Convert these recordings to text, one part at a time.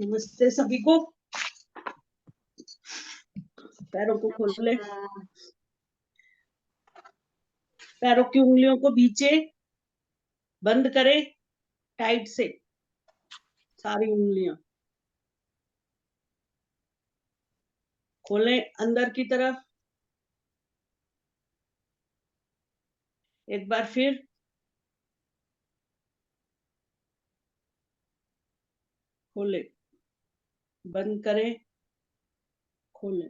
नमस्ते सभी को। पैरों को खोले, पैरों की उंगलियों को बीचे बंद करें टाइट से, सारी उंगलियां खोलें अंदर की तरफ। एक बार फिर खोलें, बंद करें, खोलें।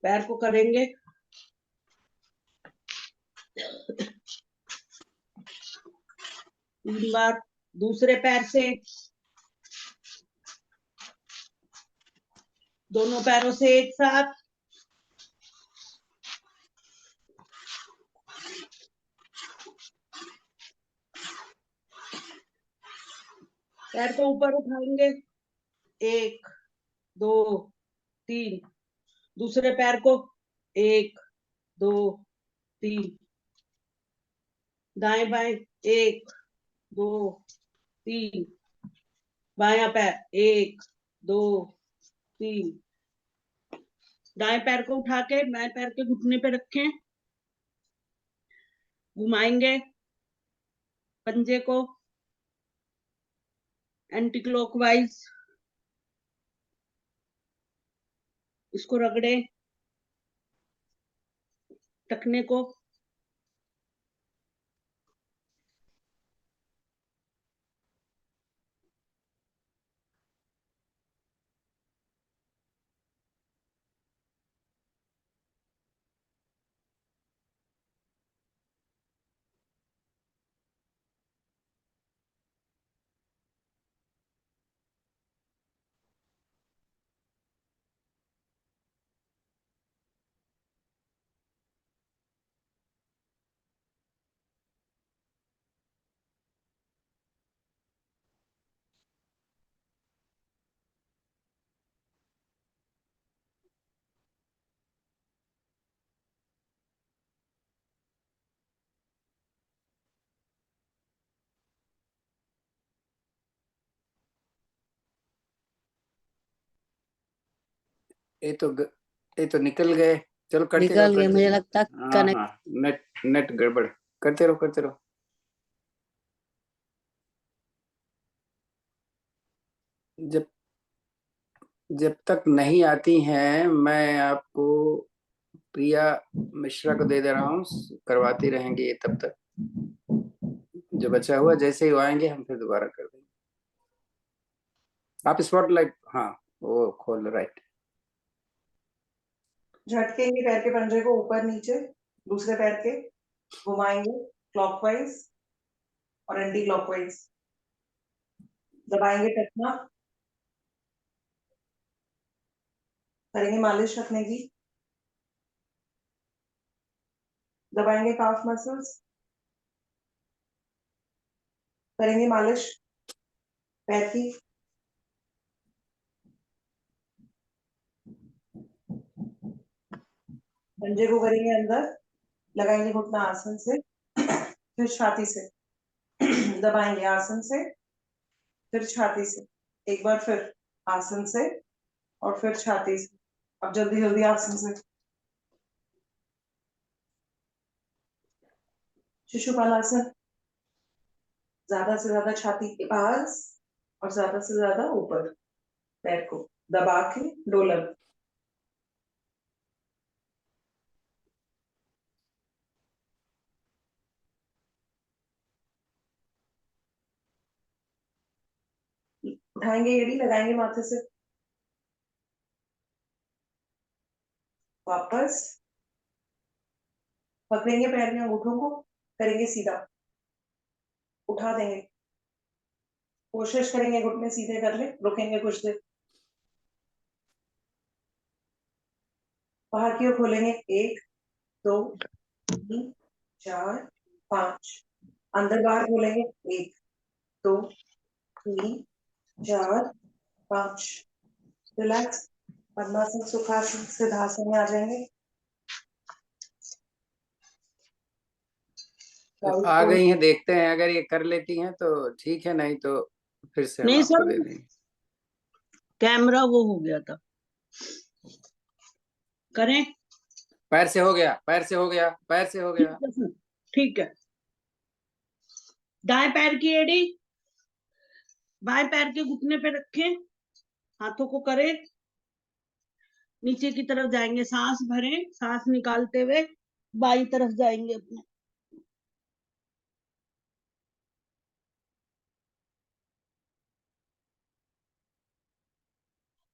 पैर को करेंगे 3 बार। दूसरे पैर से, दोनों पैरों से एक साथ। पैर को ऊपर उठाएंगे 1 2 3। दूसरे पैर को 1 2 3। दाएं बाएं 1 2 3। बायां पैर 1 2 3। दाएं पैर को उठा के बाएं पैर के घुटने पे रखें, घुमाएंगे पंजे को एंटी क्लॉकवाइज। इसको रगड़े टखने को। ये तो निकल गए। चलो करते रहो, निकल गए, मुझे लगता हाँ हाँ, नेट गड़बड़। करते रहो। जब तक नहीं आती हैं, मैं आपको प्रिया मिश्रा को दे रहा हूँ, करवाती रहेंगे ये तब तक। जो बचा हुआ जैसे ही वो आएंगे हम फिर दोबारा कर देंगे। आप स्पॉटलाइट, हाँ वो खोल, राइट। झटकेंगे पैर के पंजे को ऊपर नीचे, दूसरे पैर के घुमाएंगे क्लॉकवाइज और एंटी क्लॉकवाइज। दबाएंगे टखना, करेंगे मालिश रखने की। दबाएंगे काफ मसल्स, करेंगे मालिश पैर की। पंजे को करेंगे अंदर, लगाएंगे घुटना आसन से, फिर छाती से। दबाएंगे आसन से, फिर छाती से। एक बार फिर आसन से और फिर छाती से। अब जल्दी जल्दी आसन से। शिशुपालासन, ज्यादा से ज्यादा छाती के पास और ज्यादा से ज्यादा ऊपर। पैर को दबा के डोलन। उठाएंगे एड़ी, लगाएंगे माथे से। वापस पकड़ेंगे पैर में अंगूठों को, करेंगे सीधा, उठा देंगे। कोशिश करेंगे घुटने सीधे कर ले, रुकेंगे कुछ देर। बाहर की ओर खोलेंगे 1 2 3 4 5। अंदर बाहर खोलेंगे 1 2 3 4 5। रिलैक्स। पद्मासन, सुखासन, सिद्धासन में आ जाएंगे। तो राइट आ फोल्ड। गई हैं, देखते हैं अगर ये कर लेती हैं तो ठीक है, नहीं तो फिर से हम नहीं आपको सर, दे देंगे। कैमरा वो हो गया था। करें? पैर से हो गया, पैर से हो गया, पैर से हो ठीक गया। है सर, ठीक है। दाएं पैर की एड़ी बाएं पैर के घुटने पे रखें, हाथों को करें, नीचे की तरफ जाएंगे, सांस भरें, सांस निकालते हुए बाई तरफ जाएंगे अपने।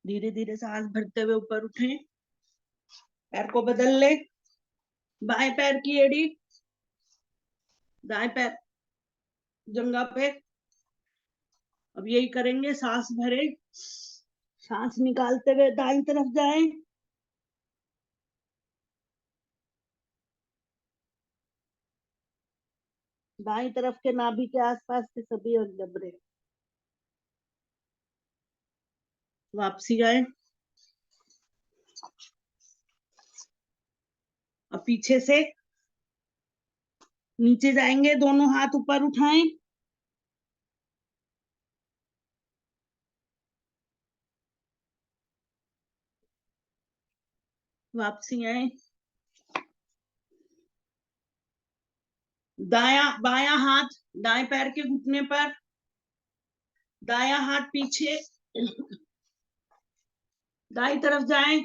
धीरे धीरे सांस भरते हुए ऊपर उठें, पैर को बदल ले। बाएं पैर की एड़ी दाएं पैर जंगा पे। अब यही करेंगे, सांस भरे, सांस निकालते हुए दाईं तरफ जाएं, दाईं तरफ के नाभि के आसपास के सभी अंग दब रहे। वापसी आए। अब पीछे से नीचे जाएंगे, दोनों हाथ ऊपर उठाएं, वापसी आए। दाया बायां हाथ दाएं पैर के घुटने पर, दायां हाथ पीछे, दाईं तरफ जाएं।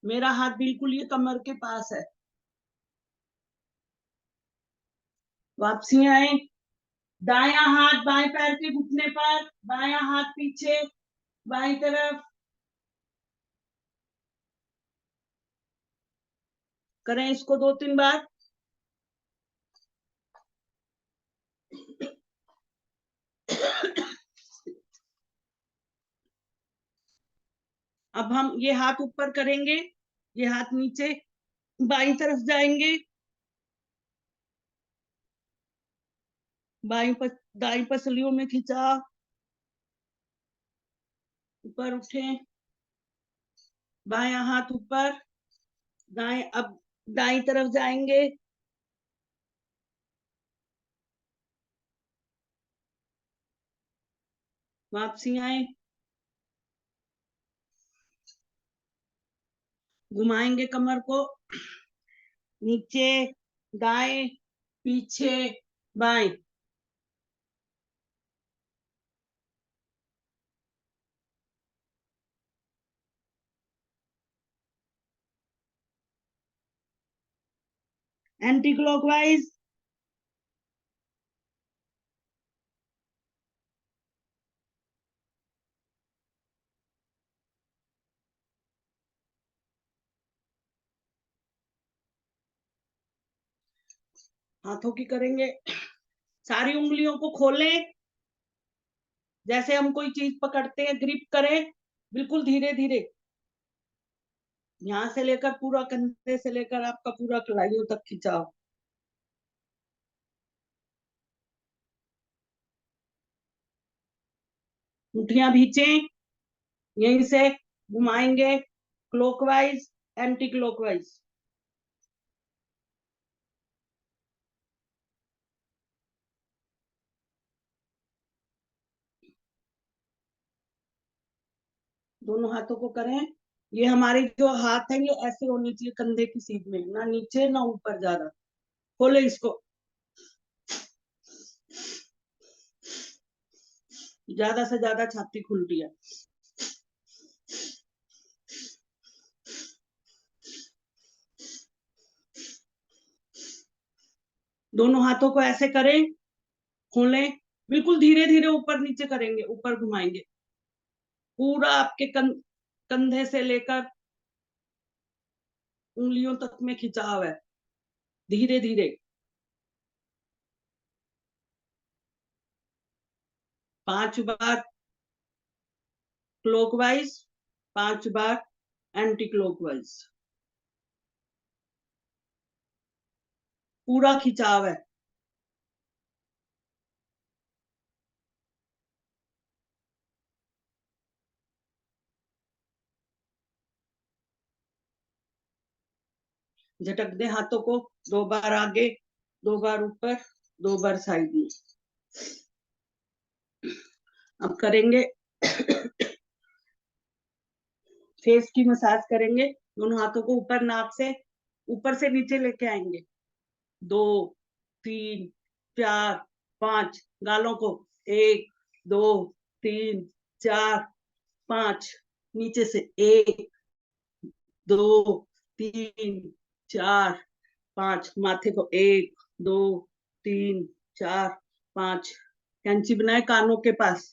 मेरा हाथ बिल्कुल ये कमर के पास है। वापसी आए। दायां हाथ बाएं पैर के घुटने पर, बायां हाथ पीछे, बाईं तरफ। करें इसको 2-3 बार। अब हम ये हाथ ऊपर करेंगे, ये हाथ नीचे, बाईं तरफ जाएंगे, दाईं पसलियों में खिंचाव, ऊपर उठें, बायां हाथ ऊपर, दाएं अब दाईं तरफ जाएंगे, वापसी आए, घुमाएंगे कमर को, नीचे, दाएं, पीछे, बाएं। Anti clockwise. हाथों की करेंगे, सारी उंगलियों को खोलें, जैसे हम कोई चीज पकड़ते हैं, ग्रिप करें, बिल्कुल धीरे धीरे, यहां से लेकर पूरा कंधे से लेकर आपका पूरा कलाइयों तक खिंचाव। मुठियां भींचें, यहीं से घुमाएंगे, क्लॉकवाइज, एंटी क्लॉकवाइज। दोनों हाथों को करें। ये हमारे जो हाथ है ये ऐसे होने चाहिए कंधे की सीध में, ना नीचे ना ऊपर जा रहा। खोले इसको, ज्यादा से ज्यादा छाती खुल रही है। दोनों हाथों को ऐसे करें, खोलें, बिल्कुल धीरे धीरे ऊपर नीचे करेंगे, ऊपर घुमाएंगे, पूरा आपके कंधे से लेकर उंगलियों तक में खिंचाव है, धीरे धीरे। 5 बार क्लॉकवाइज, 5 बार एंटी क्लॉकवाइज, पूरा खिंचाव है। झटक दे हाथों को, 2 बार आगे, 2 बार ऊपर, 2 बार साइड में। अब करेंगे फेस की मसाज करेंगे। दोनों हाथों को ऊपर नाक से ऊपर से नीचे लेके आएंगे। 2 3 4 5 गालों को 1 2 3 4 5 नीचे से 1 2 3 4 5 माथे को 1 2 3 4 5 कैंची बनाए कानों के पास।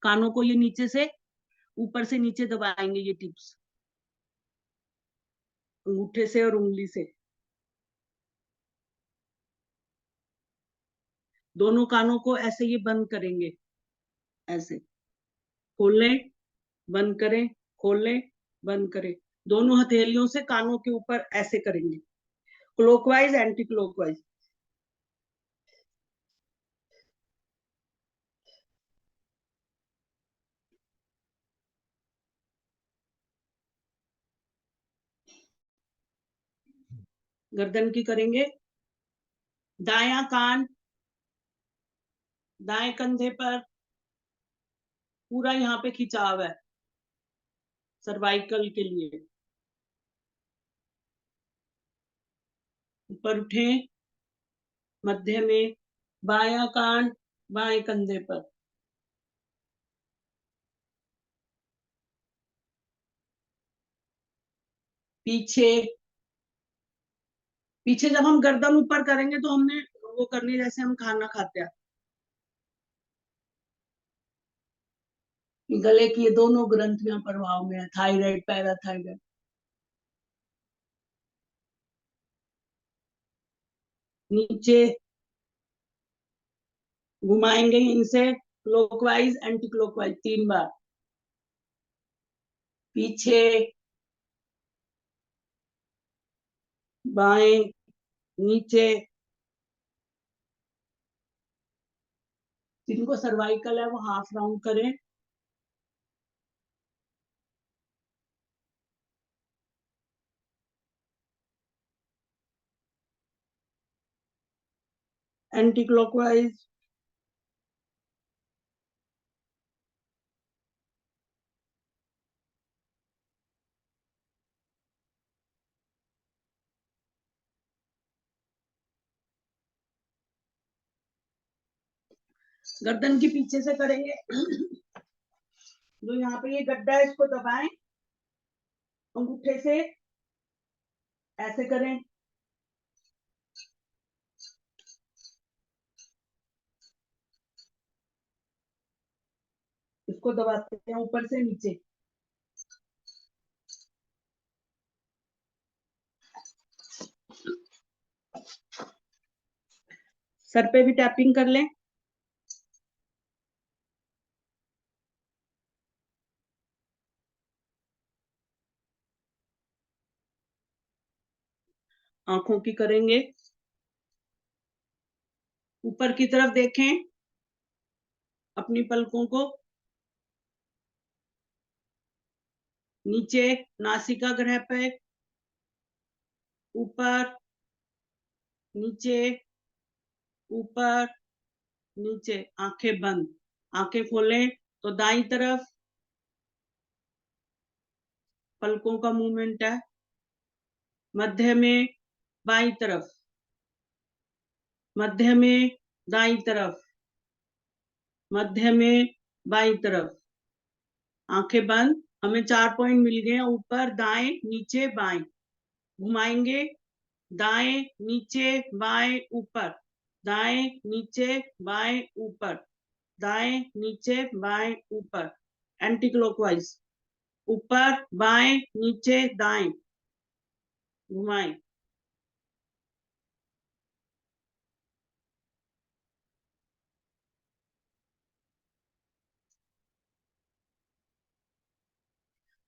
कानों को ये नीचे से ऊपर से नीचे दबाएंगे ये टिप्स अंगूठे से और उंगली से। दोनों कानों को ऐसे ये बंद करेंगे, ऐसे खोल लें, बंद करें, खोल लें, बंद करें। दोनों हथेलियों से कानों के ऊपर ऐसे करेंगे, क्लॉकवाइज एंटी क्लॉकवाइज। गर्दन की करेंगे। दायां कान दाएं कंधे पर पूरा यहाँ पे खिंचाव है सर्वाइकल के लिए। ऊपर उठें, मध्य में, बायां कान बाएं कंधे पर, पीछे। पीछे जब हम गर्दन ऊपर करेंगे तो हमने वो करनी जैसे हम खाना खाते हैं। गले की ये दोनों ग्रंथियां प्रभाव में है, थायराइड पैराथायराइड। नीचे घुमाएंगे इनसे क्लॉकवाइज एंटी क्लॉकवाइज 3 बार। पीछे, बाएं, नीचे। जिनको सर्वाइकल है वो हाफ राउंड करें। Anti clockwise. गर्दन के पीछे से करेंगे। जो यहाँ पे ये गड्ढा है इसको दबाएं अंगूठे से, ऐसे करें। इसको दबाते हैं ऊपर से नीचे। सर पे भी टैपिंग कर लें। आंखों की करेंगे। ऊपर की तरफ देखें अपनी पलकों को। नीचे नासिका ग्रह पे, ऊपर नीचे, ऊपर नीचे। आंखें बंद, आंखें खोलें तो दाईं तरफ पलकों का मूवमेंट है। मध्य में बाईं तरफ, मध्य में दाईं तरफ, मध्य में बाईं तरफ। आंखें बंद। हमें 4 पॉइंट मिल गए, ऊपर दाएं नीचे बाएं। घुमाएंगे, दाएं नीचे बाएं ऊपर, दाएं नीचे बाएं ऊपर, दाएं नीचे बाएं ऊपर। एंटी क्लॉकवाइज, ऊपर बाएं नीचे दाएं। घुमाएं।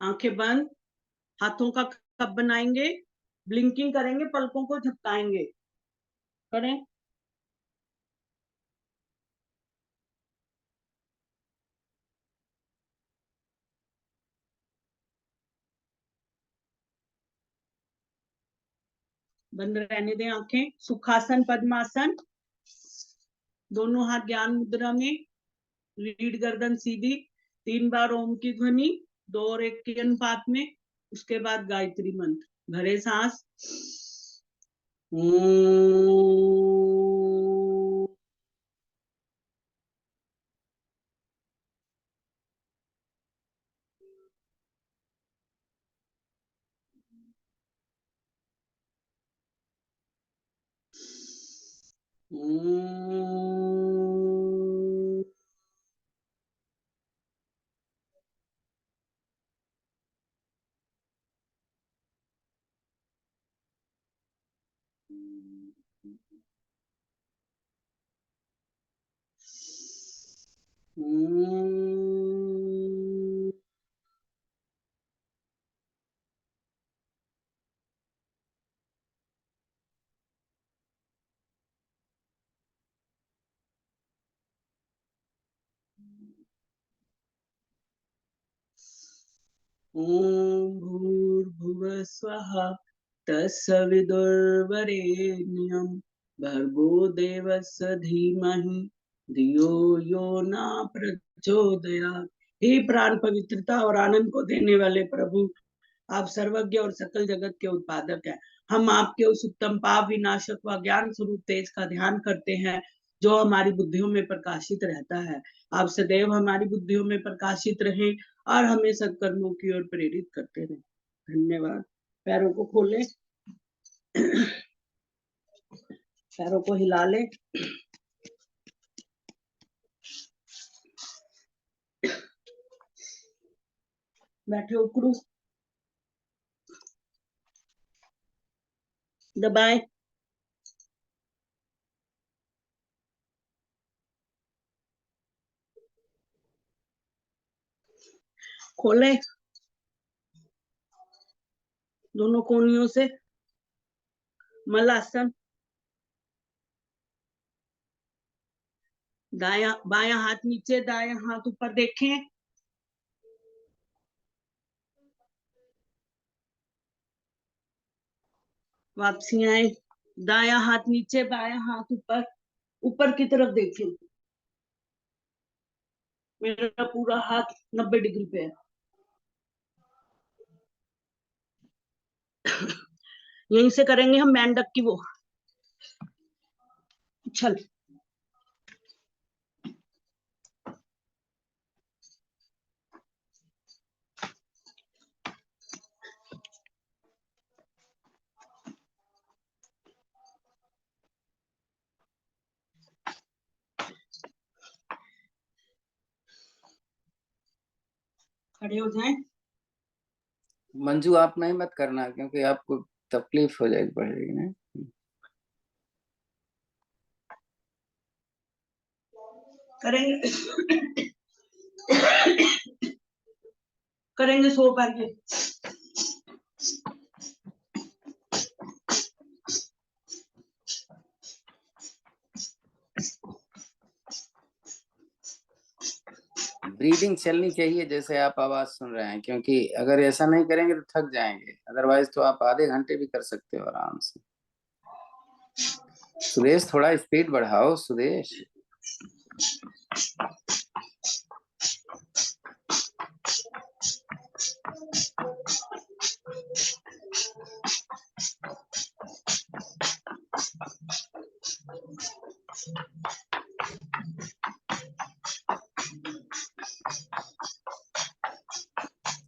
आंखें बंद। हाथों का कप बनाएंगे, ब्लिंकिंग करेंगे, पलकों को झपकाएंगे। करें। बंद रहने दें आंखें। सुखासन पद्मासन, दोनों हाथ ज्ञान मुद्रा में, रीढ़ गर्दन सीधी, 3 बार ओम की ध्वनि, 2 और 1 के अनुपात में। उसके बाद गायत्री मंत्र, भरे सांस। ओम भूर्भुवः स्वः तत्सवितुर्वरेण्यं भर्गो देवस्य धीमहि धियो यो न प्रचोदयात्। हे प्राण पवित्रता और आनंद को देने वाले प्रभु, आप सर्वज्ञ और सकल जगत के उत्पादक हैं। हम आपके उस उत्तम पाप विनाशक व ज्ञान स्वरूप तेज का ध्यान करते हैं जो हमारी बुद्धियों में प्रकाशित रहता है। आप सदैव हमारी बुद्धियों में प्रकाशित रहें और हमें सत्कर्मों की ओर प्रेरित करते रहें। धन्यवाद। पैरों को खोलें, पैरों को हिला लें। बैठे उकड़ू, दबाएं। खोलें दोनों कोनियों से। मलासन, दाया बायां हाथ नीचे, दायां हाथ ऊपर देखें। वापसी आए, दायां हाथ नीचे, बायां हाथ ऊपर, ऊपर की तरफ देखें। मेरा पूरा हाथ 90 डिग्री पे है। यहीं से करेंगे हम मेंढक की वो उछल। खड़े हो जाएं। मंजू आप नहीं मत करना क्योंकि आपको तकलीफ हो जाएगी, बढ़ेगी ना। करेंगे करेंगे 100 बार के। ब्रीदिंग चलनी चाहिए जैसे आप आवाज सुन रहे हैं, क्योंकि अगर ऐसा नहीं करेंगे तो थक जाएंगे। अदरवाइज तो आप आधे घंटे भी कर सकते हो आराम से। सुदेश थोड़ा स्पीड बढ़ाओ सुदेश।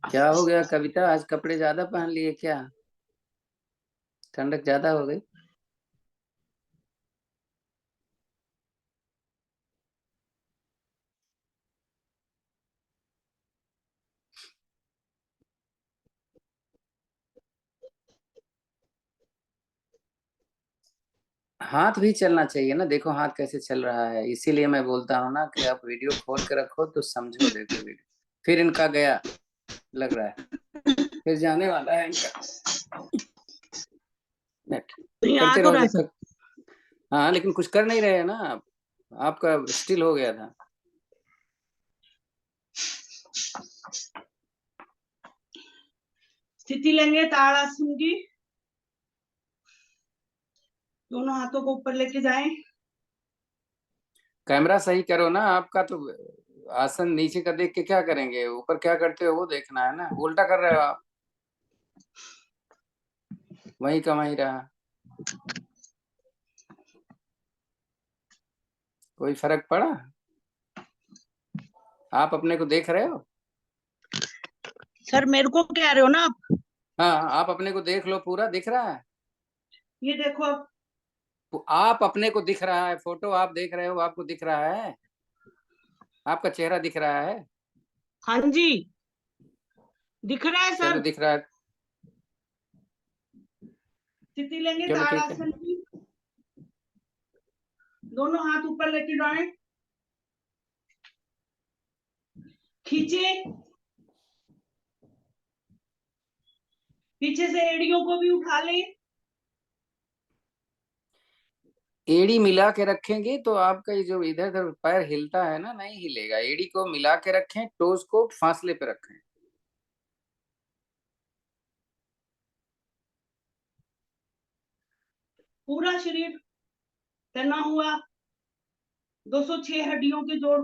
क्या हो गया कविता, आज कपड़े ज्यादा पहन लिए क्या? ठंडक ज्यादा हो गई? हाथ भी चलना चाहिए ना, देखो हाथ कैसे चल रहा है। इसीलिए मैं बोलता हूँ ना कि आप वीडियो खोल के रखो तो समझो। देखो वीडियो, फिर इनका गया लग रहा है, फिर जाने वाला है इनका नेट। नहीं आ करते तो रहो रहा जब है। तक। हाँ लेकिन कुछ कर नहीं रहे हैं ना आप, आपका स्टिल हो गया था। स्थिति लेंगे ताड़ासन की। दोनों हाथों को ऊपर लेके जाएं। कैमरा सही करो ना, आपका तो आसन नीचे का देख के क्या करेंगे, ऊपर क्या करते हो वो देखना है ना। उल्टा कर रहे हो आप, वही का वही रहा, कोई फर्क पड़ा? आप अपने को देख रहे हो? सर मेरे को कह रहे हो ना आप? हाँ, आप अपने को देख लो, पूरा दिख रहा है। ये देखो। तो आप अपने को दिख रहा है, फोटो आप देख रहे हो, आपको दिख रहा है, आपका चेहरा दिख रहा है। हाँ जी, दिख रहा है चलो सर। दिख रहा है, स्थिति लेंगे चलो ठीक है। ताड़ासन की। दोनों हाथ ऊपर लेके जाएं, खींचे, पीछे से एड़ियों को भी उठा लें। एड़ी मिला के रखेंगे तो आपका ये जो इधर उधर पैर हिलता है ना, नहीं हिलेगा। एड़ी को मिला के रखें, टोज को फासले पे रखें। पूरा शरीर तना हुआ। 206 हड्डियों के जोड़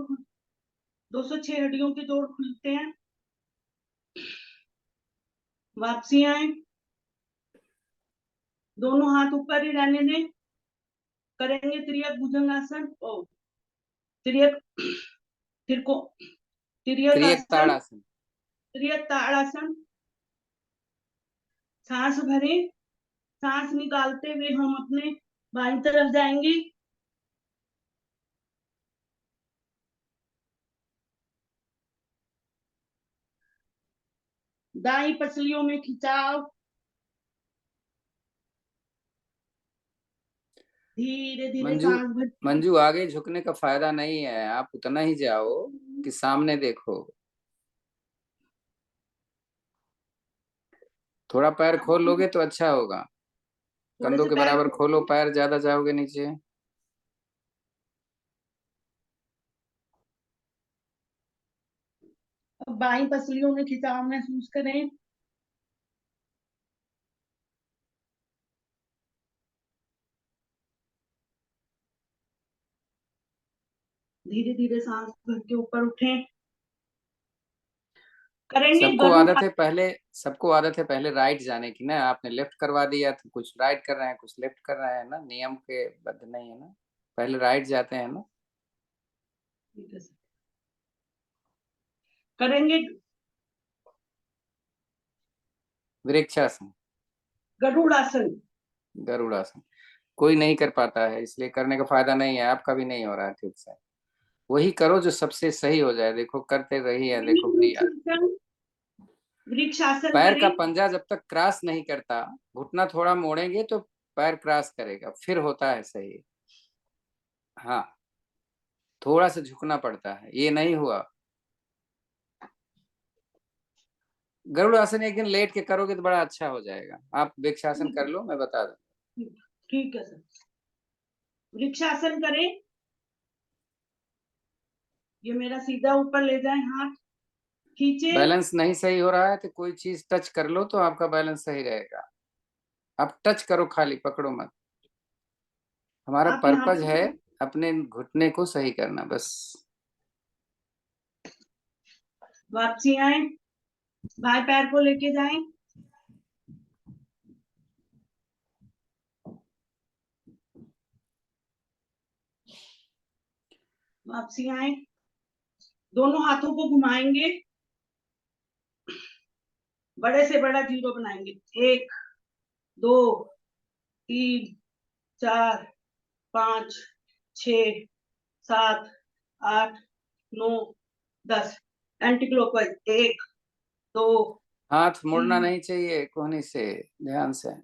206 हड्डियों के जोड़ खुलते हैं। वापसी आए, दोनों हाथ ऊपर ही रहने दें। करेंगे त्रियक भुजंगासन ओ त्रियक तिरको तिर्यक त्रियक आसन, ताड़ासन। त्रियक ताड़ासन। सांस भरें, सांस निकालते हुए हम अपने बाईं तरफ जाएंगे। दाई पसलियों में खिंचाव, धीरे धीरे मंजू, सांस भरती। मंजू आगे झुकने का फायदा नहीं है, आप उतना ही जाओ कि सामने देखो। थोड़ा पैर खोल लोगे तो अच्छा होगा, थोड़े कंधों से के पैर बराबर खोलो, पैर ज्यादा जाओगे नीचे। अब बाई पसलियों में खिंचाव महसूस करें। धीरे धीरे सांस भर के ऊपर उठें। करेंगे सबको गरुड़। आदत है पहले, सबको आदत है पहले राइट जाने की ना। आपने लेफ्ट करवा दिया तो कुछ राइट कर रहे हैं, कुछ लेफ्ट कर रहे हैं ना, नियम के बद्ध नहीं है ना, पहले राइट जाते हैं ना। करेंगे वृक्षासन, गरुड़ासन। गरुड़ासन। कोई नहीं कर पाता है, इसलिए करने का फायदा नहीं है, आपका भी नहीं हो रहा है ठीक से। वही करो जो सबसे सही हो जाए, देखो करते रहिए, देखो प्रिया। वृक्षासन पैर का करें। पंजा जब तक क्रॉस नहीं करता, घुटना थोड़ा मोड़ेंगे तो पैर क्रॉस करेगा, फिर होता है सही। हाँ, थोड़ा सा झुकना पड़ता है, ये नहीं हुआ। गरुड़ आसन एक दिन लेट के करोगे तो बड़ा अच्छा हो जाएगा। आप वृक्षासन कर लो, मैं बता दूं। ठीक है सर। वृक्षासन करें। ये मेरा सीधा ऊपर ले जाए, हाथ खींचे। बैलेंस नहीं सही हो रहा है तो कोई चीज टच कर लो तो आपका बैलेंस सही रहेगा। आप टच करो, खाली पकड़ो मत। हमारा आप यहाँ पर्पज है पे अपने घुटने को सही करना बस। वापसी आए, बाएं पैर को लेके जाएं। वापसी आए, दोनों हाथों को घुमाएंगे, बड़े से बड़ा जीरो बनाएंगे। 1 2 3 4 5 6 7 8 9 10। एंटी क्लॉकवाइज 1 2 हाथ मुड़ना 3 नहीं चाहिए कोहनी से, ध्यान से।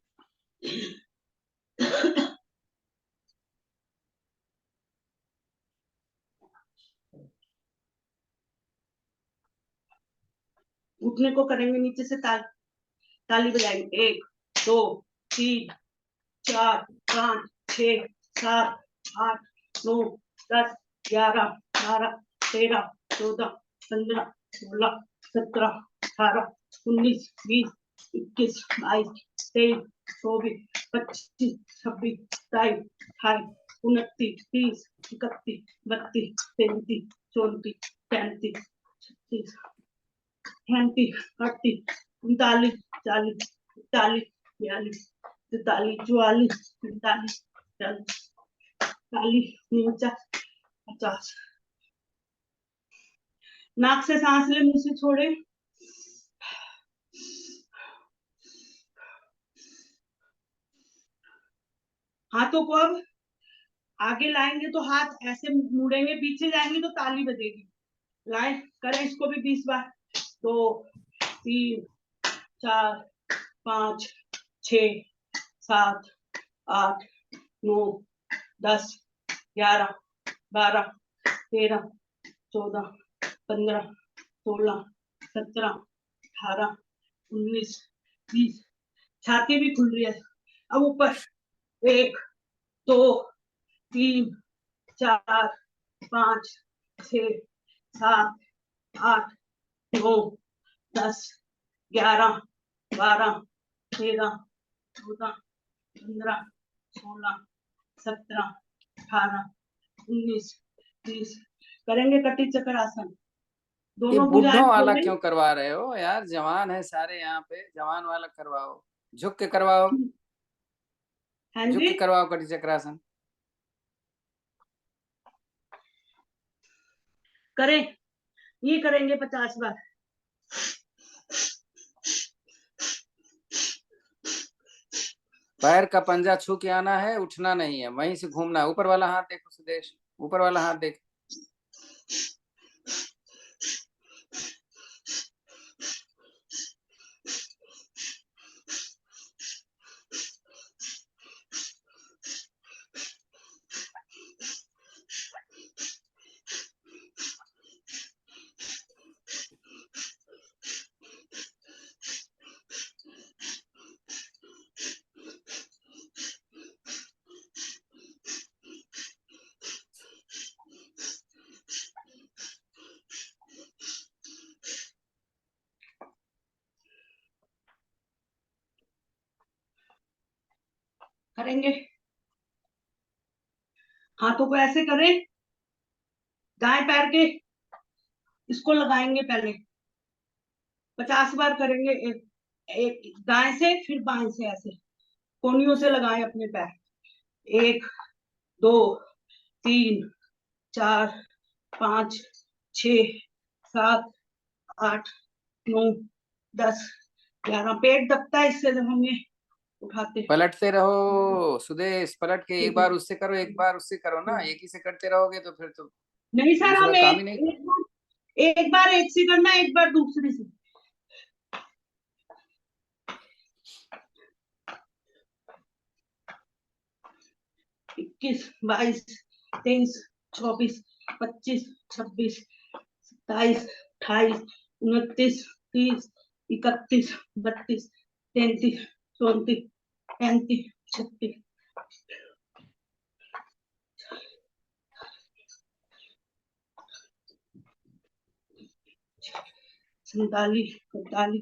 घुटने को करेंगे नीचे से ताली बजाएंगे। 1 2 3 4 5 6 7 8 9 10 11 12 13 14 15 16 17 18 19 20 21 22 23 24, 25, 26, 27, 28, 29, 30, 31, 32, 33, 34, 35, 36, 37, 38, 39, 40, 41, 42, 43, 44, 45, 46, 40, 49, 50। नाक से सांस ले, मुंह से छोड़े। हाथों को अब आगे लाएंगे तो हाथ ऐसे मुड़ेंगे, पीछे जाएंगे तो ताली बजेगी। लाए, करें इसको भी 20 बार। 2, 3, 4, 5, 6, 7, 8, 9, 10, 11, 12, 13, 14, 15, 16, 17, 18, 19, 20। छाती भी खुल रही है। अब ऊपर 1, 2, 3, 4, 5, 6, 7, 8, 9, 10, 11, 12, 13, 14, 15, 16, 17, 18, 19, 20। करेंगे कटी चक्र आसन। ये दोनों बुढ़ों भुजाएं वाला खोलें। क्यों करवा रहे हो यार? जवान है सारे यहाँ पे, जवान वाला करवाओ, झुक के करवाओ, हाँ झुक जी, के करवाओ कटी चक्रासन। करें, ये करेंगे 50 बार। पैर का पंजा छू के आना है, उठना नहीं है, वहीं से घूमना है। ऊपर वाला हाथ देखो सुदेश, ऊपर वाला हाथ देख। करेंगे, हाथों को ऐसे करें, दाएं पैर के इसको लगाएंगे पहले। 50 बार करेंगे। एक दाएं से, फिर बाएं से, ऐसे कोनियों से लगाएं अपने पैर। 1, 2, 3, 4, 5, 6, 7, 8, 9, 10, 11। पेट दबता है इससे जब हम ये उठाते। पलटते रहो सुदेश, पलट के एक बार उससे करो, एक बार उससे करो ना। एक ही से करते रहोगे तो फिर तो नहीं सर, दूसरा हम काम ही नहीं। एक बार एक से करना, एक बार दूसरे से। इक्कीस, 22, 23, 24, 25, 26, 27, 28, 29, 30, 31, 32, 33, 34, 35, 36। सैतालीस, 45,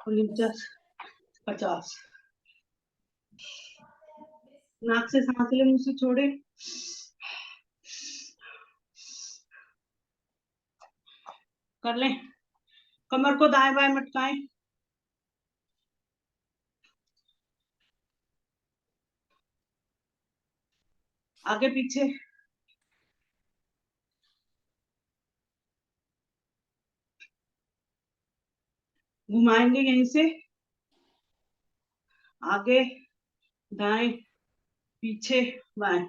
49, 50। नाक से सांस ले, मुंह से छोड़े। कर लें, कमर को दाएं बाएं मटकाएं। आगे पीछे। घुमाएंगे यहीं से, आगे, दाएं, पीछे, बाएं।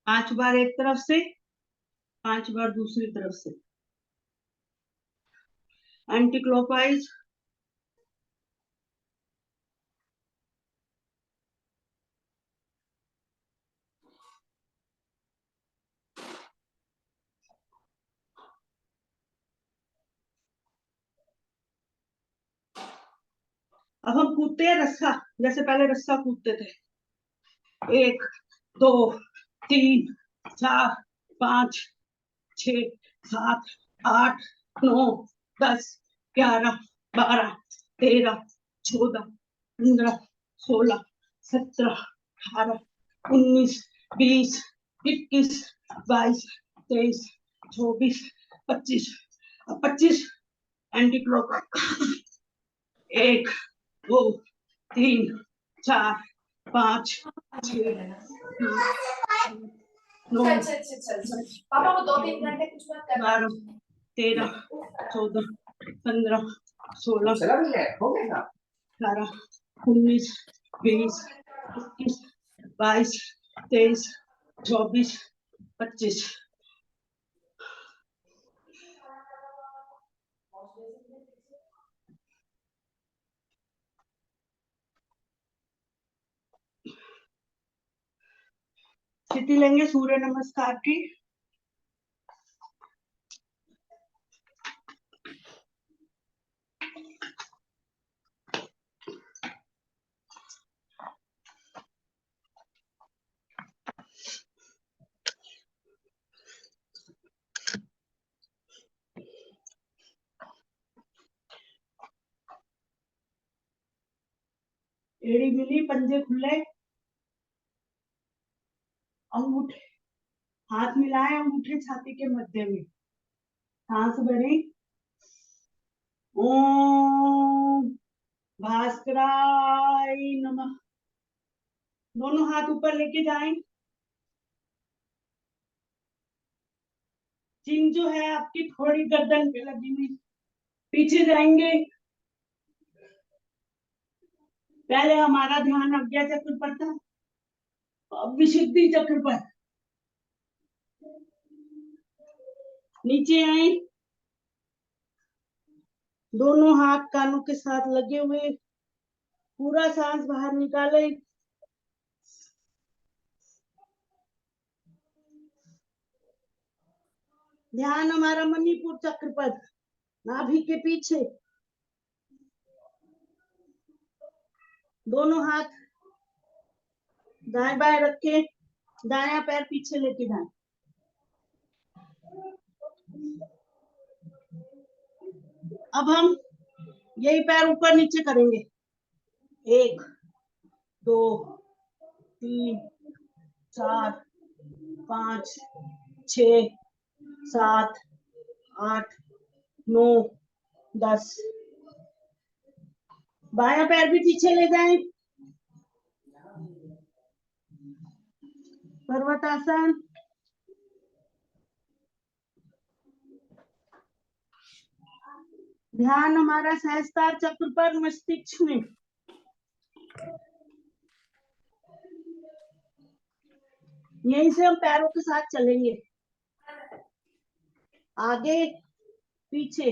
5 बार एक तरफ से, 5 बार दूसरी तरफ से। Anti clockwise. अब हम कूदते हैं रस्सा, जैसे पहले रस्सा कूदते थे। 1, 2, 3, 4, 5, 6, 7, 8, 9, 10, 11, 12, 13, 14, 15, 16, 17, 18, 19, 20, 21, 22, 23, 24, 25, 25 एंटी क्लॉक 1, 2, 3, 4, 5, 6, 9, चल चल चल चल पापा को 2-3 घंटे कुछ मत करना 12, 13, 14, 15, 16, चला भी है, हो गया ना? 18, 19, 20, 21, 22, 23, 24, 25 स्थिति लेंगे सूर्य नमस्कार की। एड़ी मिली, पंजे खुले, अंगूठे हाथ मिलाए, अंगूठे छाती के मध्य में, सांस भरी। ओम भास्कराय नमः। दोनों हाथ ऊपर लेके जाएं। चिन्ह जो है आपकी थोड़ी गर्दन पे लगी हुई, पीछे जाएंगे। पहले हमारा ध्यान आज्ञा चक्र पर था, अब विशुद्धि चक्र पर। नीचे आए, दोनों हाथ कानों के साथ लगे हुए, पूरा सांस बाहर निकाले। ध्यान हमारा मणिपुर चक्र पर, नाभि के पीछे। दोनों हाथ दाएं बाएं रखे, दायां पैर पीछे लेके जाए। अब हम यही पैर ऊपर नीचे करेंगे। 1, 2, 3, 4, 5, 6, 7, 8, 9, 10। बायां पैर भी पीछे ले जाएं। पर्वतासन। ध्यान हमारा सहस्त्रार चक्र पर, मस्तिष्क में। यहीं से हम पैरों के साथ चलेंगे, आगे पीछे।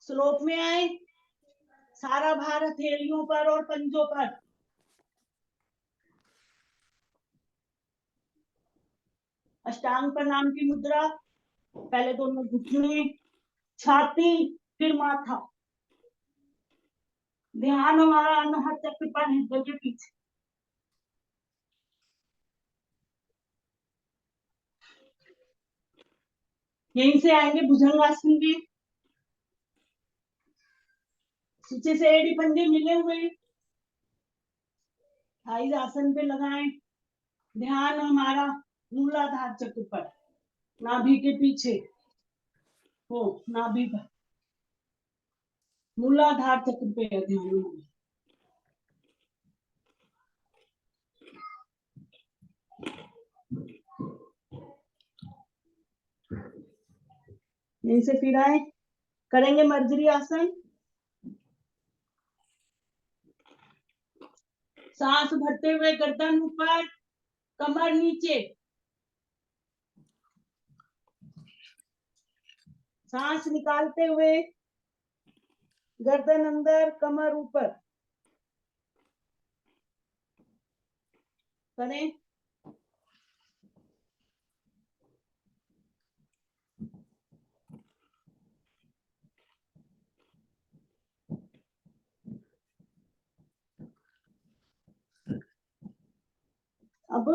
स्लोप में आए, सारा भार हथेलियों पर और पंजों पर। अष्टांग प्रणाम की मुद्रा। पहले दोनों घुटने, छाती, फिर माथा। ध्यान हमारा अनाहत चक्र पर, हृदय के पीछे। यहीं से आएंगे भुजंगासन में। पीछे से एड़ी पंजे मिले हुए, थाई आसन पे लगाएं। ध्यान हमारा मूलाधार चक्र पर, नाभि के पीछे हो, नाभि पर मूलाधार चक्र पे है ध्यान। यहीं से फिर आए, करेंगे मर्जरी आसन। सांस भरते हुए गर्दन ऊपर, कमर नीचे। सांस निकालते हुए गर्दन अंदर, कमर ऊपर। करें। अब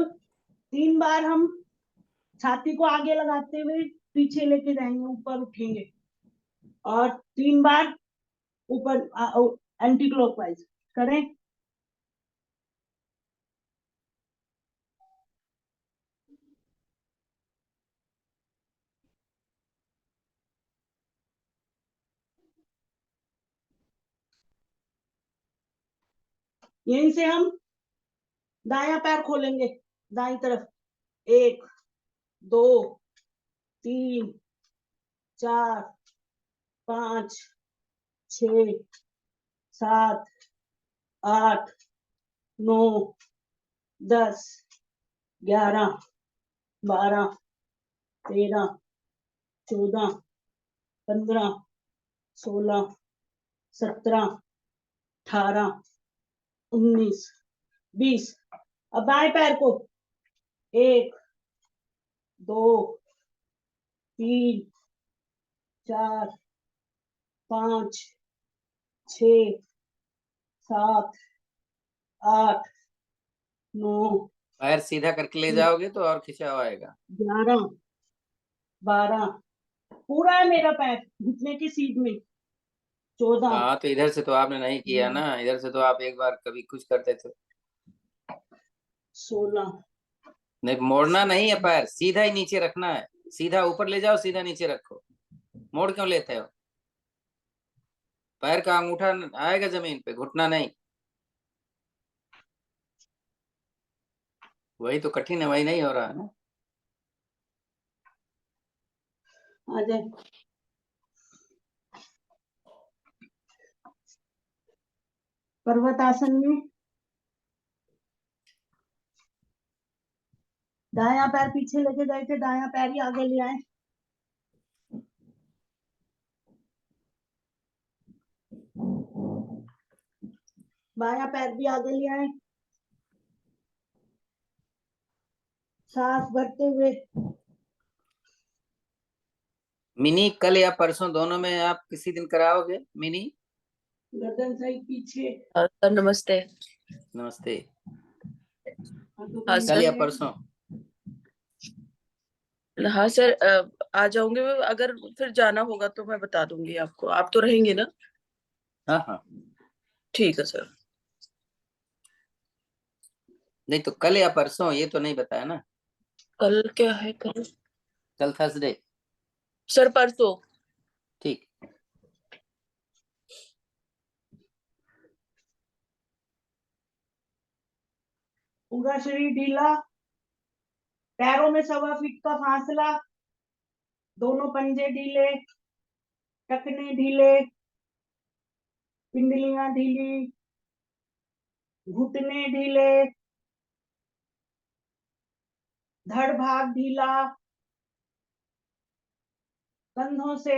3 बार हम छाती को आगे लगाते हुए पीछे लेके जाएंगे, ऊपर उठेंगे, और 3 बार ऊपर एंटी क्लॉकवाइज करें। यहीं से हम दायां पैर खोलेंगे दाईं तरफ। 1 2 3 4 5 6 7 8 9 10 11 12 13 14 15 16 17 18 19 20। अब बाएं पैर को 1 2 3 4 5 6 7 8 9 पैर सीधा करके ले जाओगे तो और खिंचाव आएगा। 11 12 पूरा है मेरा पैर घुटने की सीध में। 14 हाँ तो इधर से तो आपने नहीं किया ना, इधर से तो आप एक बार कभी कुछ करते थे। 16 नहीं, मोड़ना नहीं है, पैर सीधा ही नीचे रखना है। सीधा ऊपर ले जाओ, सीधा नीचे रखो। मोड़ क्यों लेते हो? पैर का अंगूठा आएगा जमीन पे, घुटना नहीं। वही तो कठिन है, वही नहीं हो रहा है ना। आ जाए। पर्वत आसन में दायां पैर पीछे लेके गए थे, दायां पैर ही आगे ले आए। बायां पैर भी आगे ले आए। सांस भरते हुए मिनी कल या परसों दोनों में आप किसी दिन कराओगे मिनी? गर्दन सही पीछे। सर नमस्ते। नमस्ते। हाँ कल या सर। परसों? हाँ सर, आ जाऊंगे। अगर फिर जाना होगा तो मैं बता दूंगी आपको। आप तो रहेंगे ना? हाँ हाँ। ठीक है सर। नहीं तो कल या परसों ये तो नहीं बताया ना। कल क्या है? कल कल थर्सडे। सर परसों। ठीक। पूरा शरीर ढीला, पैरों में 1.25 फीट का फासला, दोनों पंजे ढीले, टखने ढीले, पिंडलियां ढीली, घुटने ढीले, धड़ भाग ढीला, कंधों से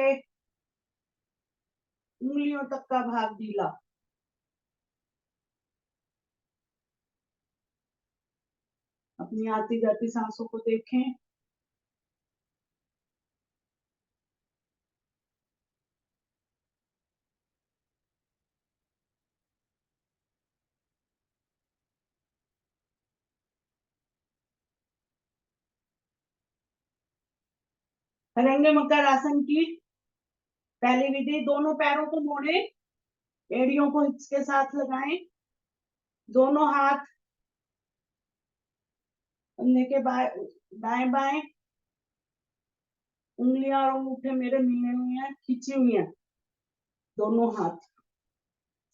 उंगलियों तक का भाग ढीला। अपनी आती जाती सांसों को देखें। करेंगे मकर आसन की पहली विधि। दोनों पैरों को मोड़े, एड़ियों को हिप्स के साथ लगाएं, दोनों हाथ कंधे के दाएं बाएं, उंगलियां और अंगूठे मेरे मिले हुए हैं, खींची हुई हैं दोनों हाथ।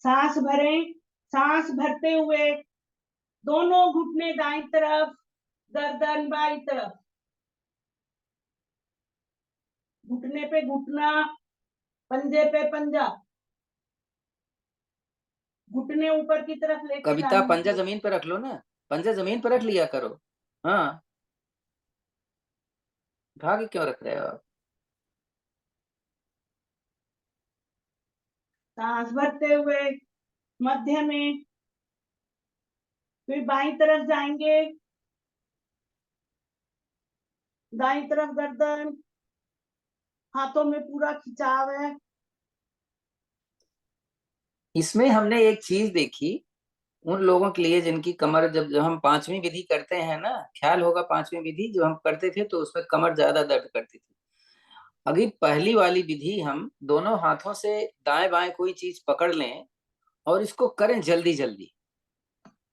सांस भरें। सांस भरते हुए दोनों घुटने दाईं तरफ, गर्दन बाईं तरफ, घुटने पे घुटना, पंजे पे पंजा, घुटने ऊपर की तरफ लेके कविता जाने पंजा की। जमीन पे रख लो ना, पंजा जमीन पे रख लिया करो। हाँ, भाग क्यों रख रहे हो आप? सांस भरते हुए मध्य में, फिर बाईं तरफ जाएंगे, दाईं तरफ गर्दन, हाथों में पूरा खिंचाव है। इसमें हमने एक चीज देखी उन लोगों के लिए जिनकी कमर, जब हम पांचवी विधि करते हैं ना, ख्याल होगा पांचवी विधि जो हम करते थे तो उसमें कमर ज्यादा दर्द करती थी। अभी पहली वाली विधि हम दोनों हाथों से दाएं बाएं कोई चीज पकड़ लें और इसको करें जल्दी जल्दी।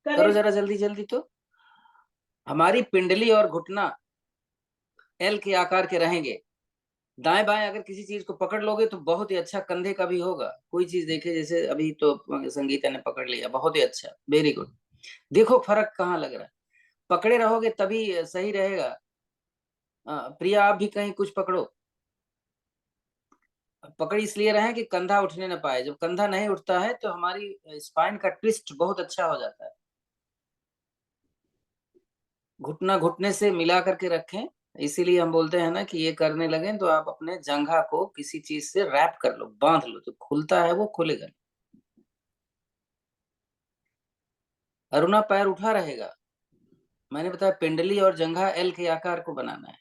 करो करें। जरा जल्दी जल्दी। तो हमारी पिंडली और घुटना एल के आकार के रहेंगे। दाएं बाएं अगर किसी चीज को पकड़ लोगे तो बहुत ही अच्छा कंधे का भी होगा। कोई चीज देखे, जैसे अभी तो संगीता ने पकड़ लिया, बहुत ही अच्छा, वेरी गुड। देखो फर्क कहाँ लग रहा है। पकड़े रहोगे तभी सही रहेगा। प्रिया आप भी कहीं कुछ पकड़ो। पकड़ इसलिए रहे कि कंधा उठने न पाए। जब कंधा नहीं उठता है तो हमारी स्पाइन का ट्विस्ट बहुत अच्छा हो जाता है। घुटना घुटने से मिला करके रखें। इसीलिए हम बोलते हैं ना कि ये करने लगे तो आप अपने जंघा को किसी चीज से रैप कर लो, बांध लो, तो खुलता है वो खुलेगा। अरुणा पैर उठा रहेगा। मैंने बताया पिंडली और जंघा एल के आकार को बनाना है।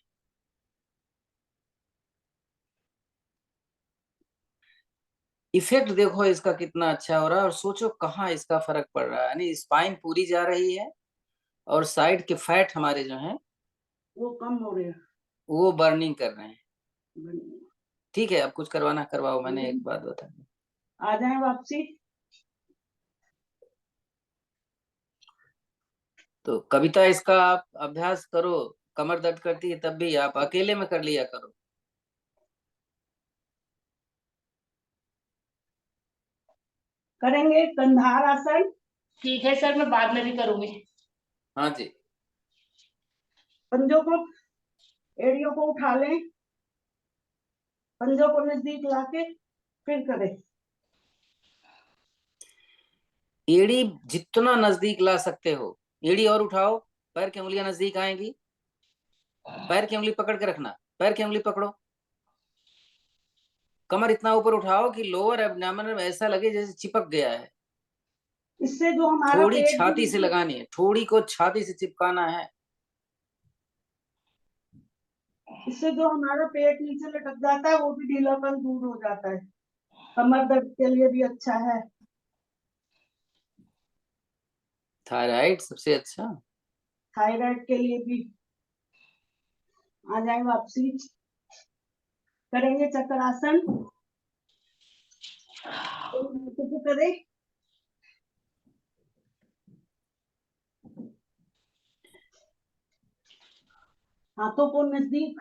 इफेक्ट देखो इसका कितना अच्छा हो रहा है, और सोचो कहाँ इसका फर्क पड़ रहा है। यानी स्पाइन पूरी जा रही है और साइड के फैट हमारे जो हैं वो कम हो रहे वो बर्निंग कर रहे हैं। हैं। ठीक है, अब कुछ करवाना करवाओ। मैंने एक बात बता दी। आ जाए वापसी। तो कविता इसका आप अभ्यास करो। कमर दर्द करती है तब भी आप अकेले में कर लिया करो। करेंगे कंधार आसन। ठीक है सर, मैं बाद में भी करूंगी। हाँ जी। पंजों को, एड़ियों को उठा लें, पंजों को नजदीक लाके फिर करें। एड़ी जितना नजदीक ला सकते हो, एड़ी और उठाओ। पैर की उंगलियां नजदीक आएंगी। पैर की उंगली पकड़ के रखना, पैर की उंगली पकड़ो। कमर इतना ऊपर उठाओ कि लोअर एब्डोमेन में ऐसा लगे जैसे चिपक गया है। इससे जो हमारा थोड़ी पेट छाती से भी, लगानी है, थोड़ी को छाती से चिपकाना है। इससे जो हमारा पेट नीचे लटक जाता है वो भी ढीलापन दूर हो जाता है। कमर दर्द के लिए भी अच्छा है। थायराइड सबसे अच्छा। थायराइड के लिए भी। आ जाए वापसी। करेंगे चक्रासन। तो करें। हाथों को नजदीक,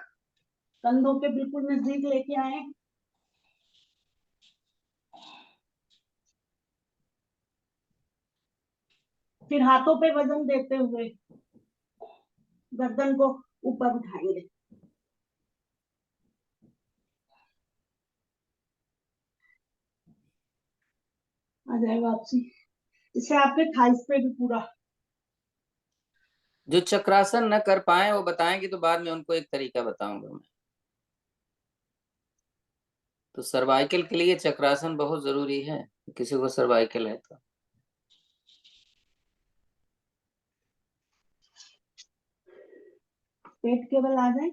कंधों के बिल्कुल नजदीक लेके आए। फिर हाथों पे वजन देते हुए गर्दन को ऊपर उठाएंगे। आ जाए वापसी। इससे आपके थाइस पे भी पूरा। जो चक्रासन न कर पाए वो बताएंगे तो बाद में उनको एक तरीका बताऊंगा मैं। तो सर्वाइकल के लिए चक्रासन बहुत जरूरी है, किसी को सर्वाइकल है तो। पेट केवल आ जाए।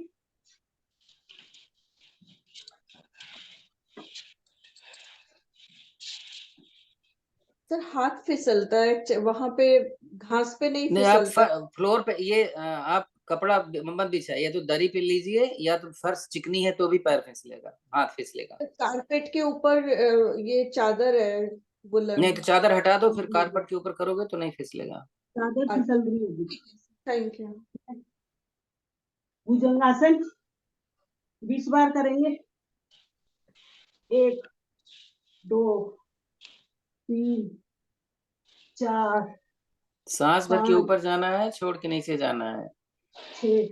सर हाथ फिसलता है वहां पे, घास पे नहीं नहीं, आप फिसलता। फ्लोर पे ये आप कपड़ा मत बिछाइए, या तो दरी पे लीजिए या तो फर्श चिकनी है तो भी पैर फिसलेगा, हाथ फिसलेगा। कारपेट के ऊपर ये चादर है नहीं वुलन। तो चादर हटा दो, फिर कारपेट के ऊपर करोगे तो नहीं फिसलेगा। चादर फिसल रही होगी। Thank you. भुजंगासन 20 बार करेंगे। 1 2 3 4 सांस भर के 5 ऊपर जाना है, छोड़ के नीचे जाना है। 6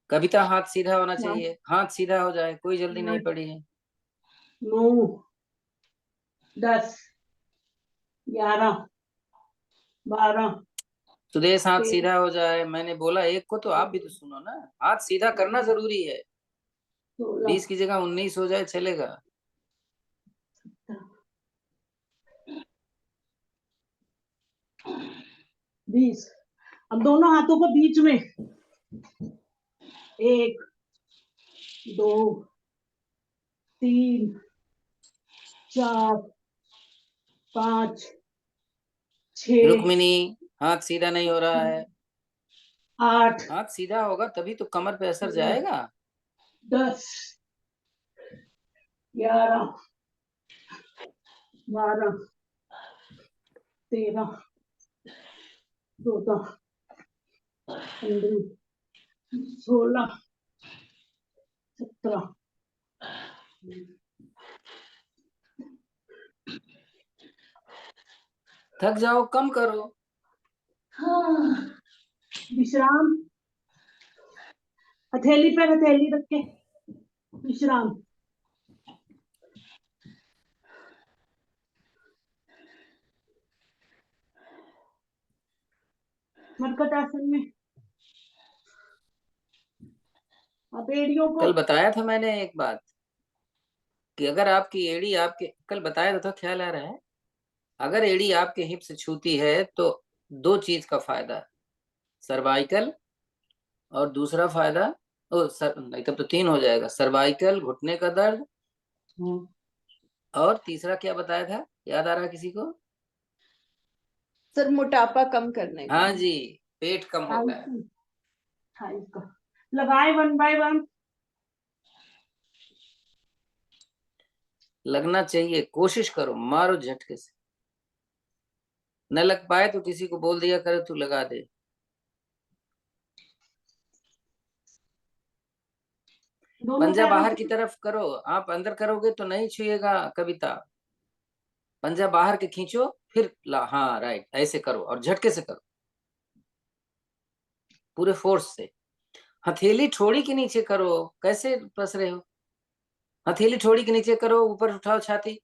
कविता हाथ सीधा होना 7 चाहिए, हाथ सीधा हो जाए, कोई जल्दी नहीं 8 पड़ी है। 9 10 11 12 सुदेश हाथ 13 सीधा हो जाए। मैंने बोला एक को, तो आप भी तो सुनो ना। हाथ सीधा करना जरूरी है। 16 20 की जगह 19 हो जाए चलेगा। 20। अब दोनों हाथों को बीच में 1 2 3 4 5 6 रुक्मिणी, हाथ सीधा नहीं हो रहा है। 8 हाथ सीधा होगा तभी तो कमर पे असर जाएगा। 10 11 12 13 14 15 16 17 थक जाओ, कम करो। विश्राम, हथेली पे हथेली रख के विश्राम। मरकट आसन में आप एड़ियों को कल बताया था मैंने एक बात कि अगर आपकी एड़ी आपके, कल बताया था, ख्याल आ रहा है? अगर एड़ी आपके हिप से छूती है तो दो चीज का फायदा, सर्वाइकल और दूसरा फायदा, नहीं तब तो तीन हो जाएगा, सर्वाइकल, घुटने का दर्द, और तीसरा क्या बताया था, याद आ रहा है किसी को? सर मोटापा कम करने का। हाँ जी, पेट कम होता है। 28 का लगाए 1 बाय 1। लगना चाहिए, कोशिश करो, मारो झटके से। न लग पाए तो किसी को बोल दिया करे तू लगा दे। दोनों पंजा पैरों बाहर को की तरफ करो, आप अंदर करोगे तो नहीं छुएगा कविता। पंजा बाहर के खींचो, फिर ला, हाँ राइट, ऐसे करो और झटके से करो, पूरे फोर्स से। हथेली ठोड़ी के नीचे करो, कैसे फंस रहे हो? हथेली ठोड़ी के नीचे करो, ऊपर उठाओ छाती।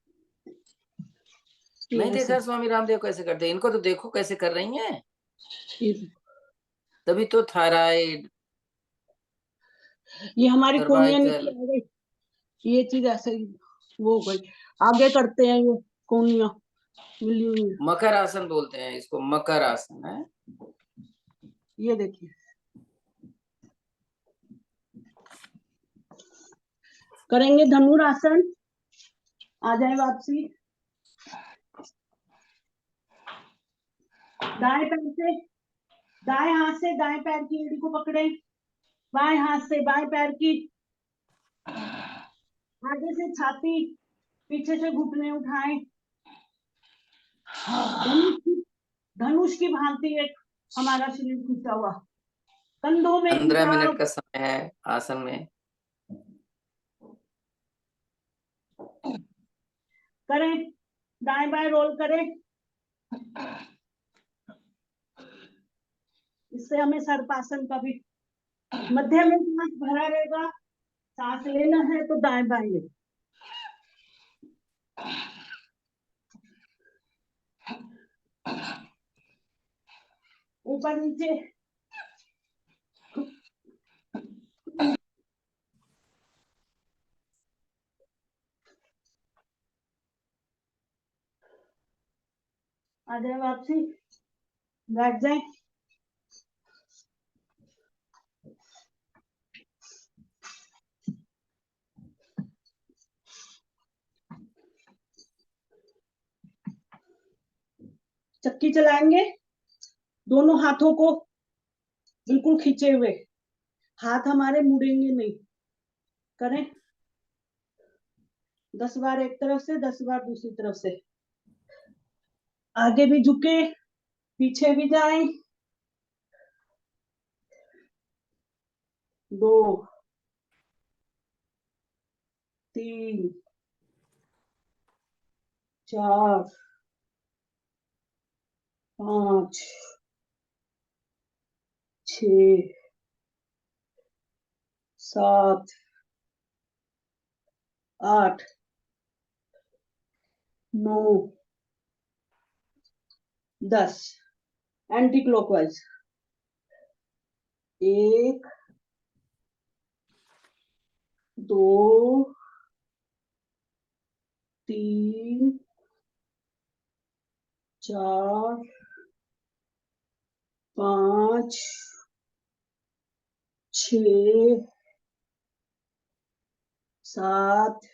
नहीं देखा स्वामी रामदेव कैसे करते हैं? इनको तो देखो कैसे कर रही हैं। तभी तो थायराइड, ये हमारी कोनिया नीचे सर्वाइकल। आ गई, ये चीज ऐसे ही वो हो गई। आगे करते हैं ये कोनिया मिली हुई है। मकर आसन बोलते हैं इसको, मकर आसन है। ये देखिए, करेंगे धनुरासन। आ जाए वापसी, दाएं पैर से, दाएं हाथ से दाएं पैर की एड़ी को पकड़े, बाएं हाथ से बाएं पैर की, आगे से छाती, पीछे से घुटने उठाएं। धनुष की भांति एक हमारा शरीर खींचा हुआ, कंधों में 15 खिंचाव। मिनट का समय है आसन में। करें, दाएं बाएं रोल करें, इससे हमें सर्पासन का भी, मध्य में सांस भरा रहेगा। सांस लेना है तो दाएं बाएं ले, ऊपर नीचे। आ जाए वापसी, बैठ जाए। चक्की चलाएंगे, दोनों हाथों को बिल्कुल खींचे हुए, हाथ हमारे मुड़ेंगे नहीं। करें 10 बार एक तरफ से, 10 बार दूसरी तरफ से। आगे भी झुके, पीछे भी जाएं। 2 3 4 5 6 7 8 9 10। Anti clockwise, 1 2 3 4 5 6 7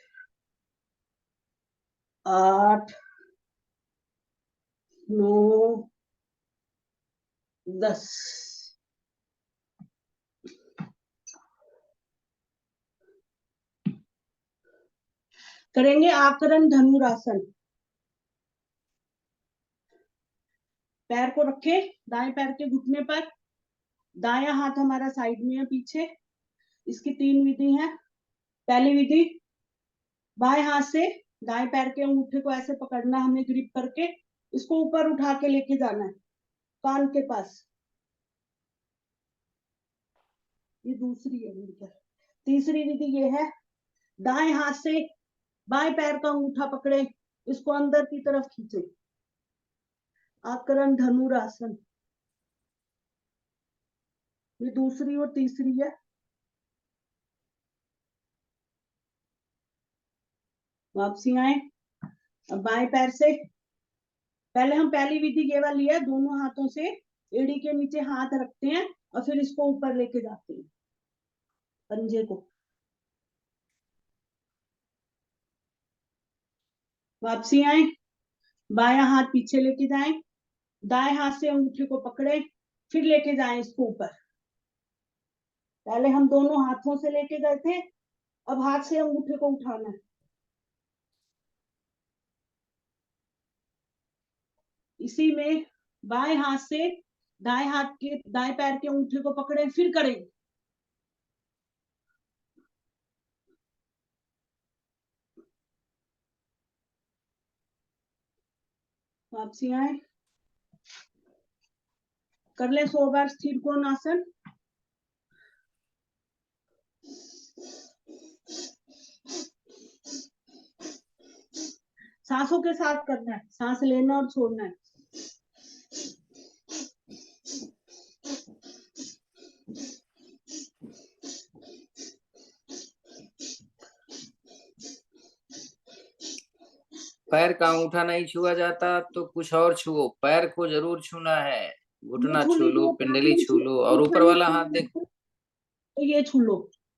8 9 10। करेंगे आकरण धनुरासन। पैर को रखे दाएं पैर के घुटने पर, दायां हाथ हमारा साइड में है पीछे। इसकी 3 विधि है। पहली विधि, बाएं हाथ से दाएं पैर के अंगूठे को ऐसे पकड़ना, हमें ग्रिप करके इसको ऊपर उठा के लेके जाना है कान के पास। ये दूसरी है मेरी तरफ। तीसरी विधि ये है, दाएं हाथ से बाएं पैर का अंगूठा पकड़े, इसको अंदर की तरफ खींचे, आकरण धनुरासन। ये दूसरी और तीसरी है। वापसी आए। अब बाएं पैर से, पहले हम पहली विधि ये वाली है, दोनों हाथों से एड़ी के नीचे हाथ रखते हैं और फिर इसको ऊपर लेके जाते हैं पंजे को। वापसी आए, बायां हाथ पीछे लेके जाएं, दाएं हाथ से अंगूठे को पकड़े, फिर लेके जाएं इसको ऊपर। पहले हम दोनों हाथों से लेके गए थे, अब हाथ से अंगूठे को उठाना है। इसी में बाएं हाथ से दाएं पैर के अंगूठे को पकड़े, फिर करेंगे। वापसी आए, कर ले 100 बार स्थिर कोण आसन। सांसों के साथ करना है, सांस लेना और छोड़ना है। पैर का अंगूठा नहीं छुआ जाता तो कुछ और छुओ, पैर को जरूर छूना है। घुटना छू छू लो, लीजिए, पिंडली छू लो, और ऊपर वाला हाथ देखो। तो ये छू लो,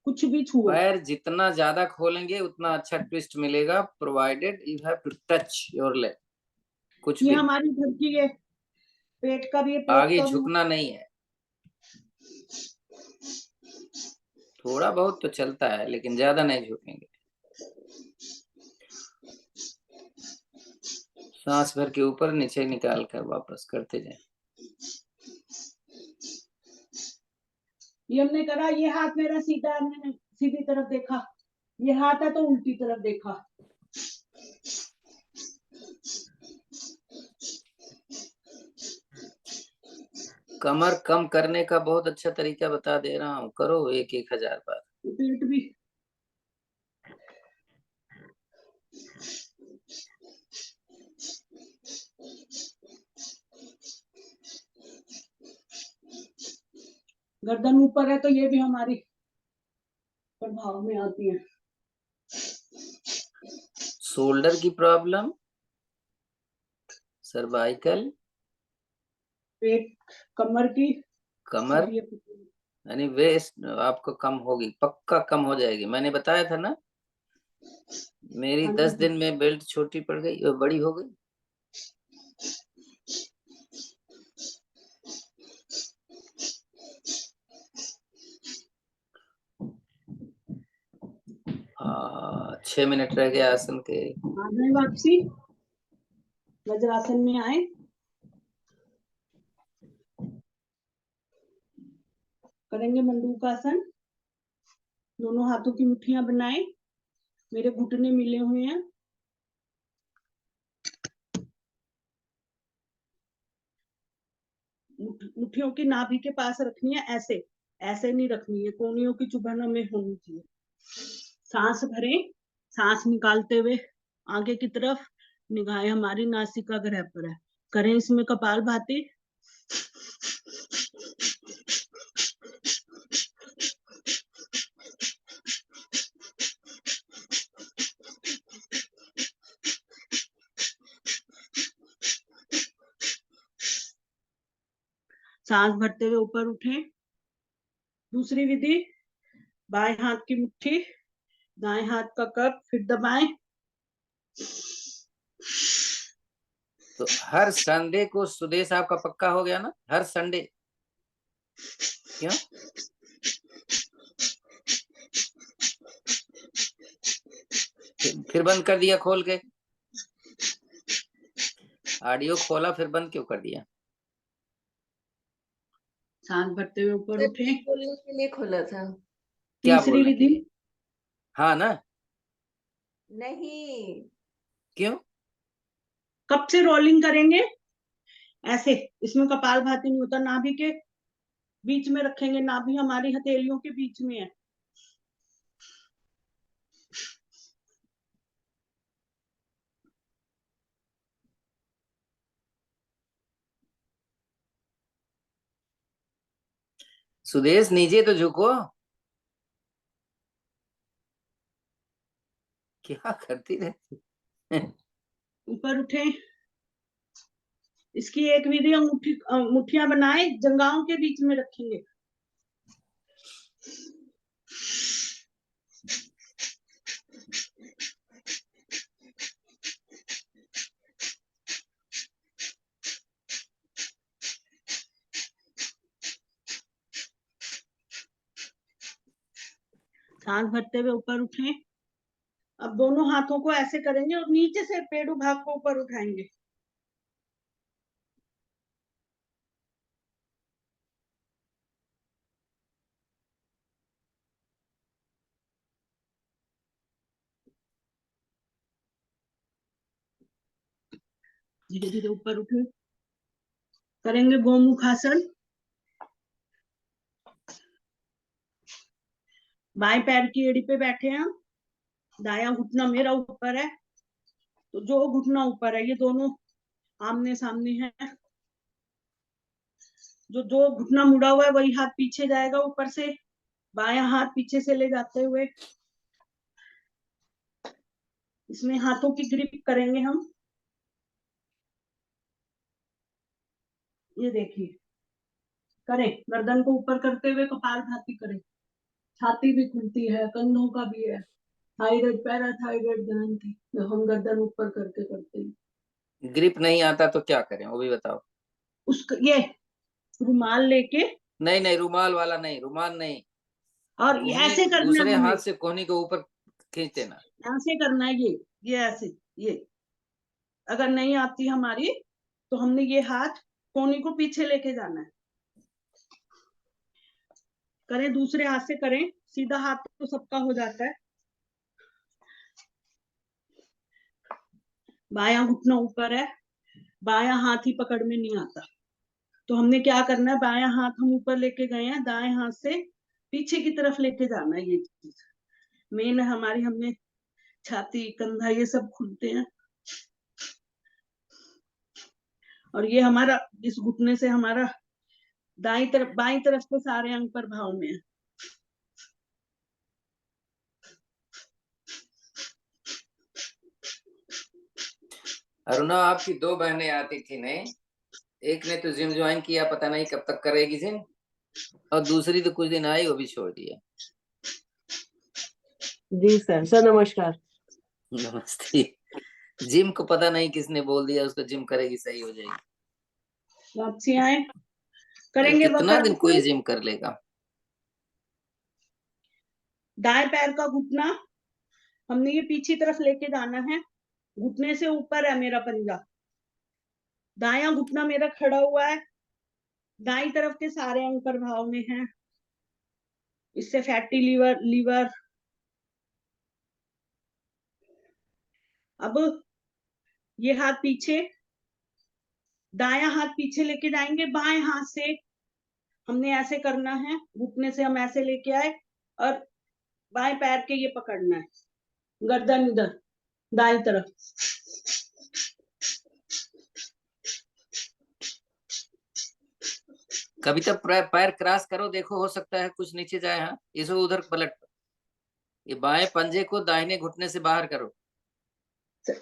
कुछ भी छुओ। पैर जितना ज्यादा खोलेंगे उतना अच्छा ट्विस्ट मिलेगा, provided you have to touch your leg. कुछ ये भी हमारी घर की है, पेट का भी है, पेट आगे का भी। झुकना नहीं है। थोड़ा बहुत तो चलता है लेकिन ज्यादा नहीं झुकेंगे। सांस भर के ऊपर नीचे निकाल कर वापस करते जाएं। ये हमने करा, ये हाथ मेरा सीधा, हमने सीधी तरफ देखा, ये हाथ है तो उल्टी तरफ देखा। कमर कम करने का बहुत अच्छा तरीका बता दे रहा हूँ, करो 1,000 बार। पेट भी। गर्दन ऊपर है तो ये भी हमारी प्रभाव में आती है। शोल्डर की प्रॉब्लम, सर्वाइकल, पेट, कमर की, कमर सब ये यानी वेस्ट आपको कम होगी, पक्का कम हो जाएगी। मैंने बताया था ना, मेरी 10 दिन में बेल्ट छोटी पड़ गई और बड़ी हो गई। हाँ, 6 मिनट रह गए आसन के। आ गए वापसी, वज्रासन में आए। करेंगे मंडूकासन। दोनों हाथों की मुट्ठियां बनाए, मेरे घुटने मिले हुए हैं। मुट्ठियों की नाभि के पास रखनी है, ऐसे ऐसे नहीं रखनी है, कोहनियों की चुभन हमें होनी चाहिए। सांस भरें, सांस निकालते हुए आगे की तरफ, निगाहें हमारी नासिका ग्रह पर है। करें इसमें कपालभाति। सांस भरते हुए ऊपर उठें। दूसरी विधि, बाएं हाथ की मुट्ठी, दाएं हाथ का कप, फिर दबाएं। तो हर संडे को सुदेश आपका पक्का हो गया ना, हर संडे क्यों? फिर बंद कर दिया खोल के? ऑडियो खोला फिर बंद क्यों कर दिया? सांस भरते हुए ऊपर सर उठे। बोलने के लिए खोला था। क्या तीसरी बोलने के विधि, लिए? हाँ ना? नहीं, क्यों? कब से रोलिंग करेंगे ऐसे, इसमें कपालभाति नहीं होता, नाभि के बीच में रखेंगे, नाभि हमारी हथेलियों के बीच में है। सुदेश नीचे तो झुको। क्या करती रहती? ऊपर उठे। इसकी एक विधि, अंगूठी मुठ्ठियां बनाए जंघाओं के बीच में रखेंगे। सांस भरते हुए ऊपर उठे। अब दोनों हाथों को ऐसे करेंगे और नीचे से पेड़ू भाग को ऊपर उठाएंगे। धीरे धीरे ऊपर उठे। करेंगे गोमुखासन। बाएं पैर की एड़ी पे बैठे हैं हम, दायां घुटना मेरा ऊपर है, तो जो घुटना ऊपर है ये दोनों आमने सामने है। जो जो घुटना मुड़ा हुआ है वही हाथ पीछे जाएगा ऊपर से, बायां हाथ पीछे से ले जाते हुए इसमें हाथों की ग्रिप करेंगे हम। ये देखिए, करें, गर्दन को ऊपर करते हुए कपालभाति करें। छाती भी खुलती है, कंधों का भी है, थायराइड पैराथायराइड ग्रंथि, जो हम गर्दन ऊपर करके करते हैं। ग्रिप नहीं आता तो क्या करें वो भी बताओ। उसका ये रुमाल लेके, नहीं नहीं, रुमाल वाला नहीं, रुमाल नहीं। और कोहनी ऐसे करना दूसरे है हमें, हाथ से कोहनी को ऊपर खींच देना। ऐसे करना है ये ऐसे, ये अगर नहीं आती हमारी तो हमने ये हाथ कोहनी को पीछे लेके जाना है। करें, दूसरे हाथ से करें, सीधा हाथ तो सबका हो जाता है। बायां घुटना ऊपर है, बायां हाथ ही पकड़ में नहीं आता, तो हमने क्या करना है, बायां हाथ हम ऊपर लेके गए हैं, दाएं हाथ से पीछे की तरफ लेके जाना है। ये चीज मेन है हमारी, हमने छाती कंधा ये सब खुलते हैं, और ये हमारा इस घुटने से हमारा दाई तरफ बाई तरफ के सारे अंग पर भाव में है। अरुणा, आपकी दो बहनें आती थी नहीं? एक ने तो जिम ज्वाइन किया, पता नहीं कब तक करेगी जिम, और दूसरी तो कुछ दिन आई वो भी छोड़ दिया। जी सर नमस्कार। नमस्ते। जिम को पता नहीं किसने बोल दिया उसको जिम करेगी सही हो जाएगी। वापसी आए, अरे करेंगे कितना वक्र दिन आसन। कोई जिम कर लेगा? दाएं पैर का घुटना हमने ये पीछे तरफ लेके जाना है, घुटने से ऊपर है मेरा पंजा, दायां घुटना मेरा खड़ा हुआ है, दाई तरफ के सारे अंग पर भाव में है, इससे फैटी लीवर लीवर। अब ये हाथ पीछे, दायां हाथ पीछे लेके जाएंगे, बाएं हाथ से हमने ऐसे करना है, घुटने से हम ऐसे लेके आए और बाएं पैर के ये पकड़ना है, गर्दन इधर दाईं तरफ। कभी तक पैर क्रॉस करो, देखो हो सकता है कुछ नीचे जाए। हाँ, इसको उधर पलट, ये बाएं पंजे को दाहिने घुटने से बाहर करो,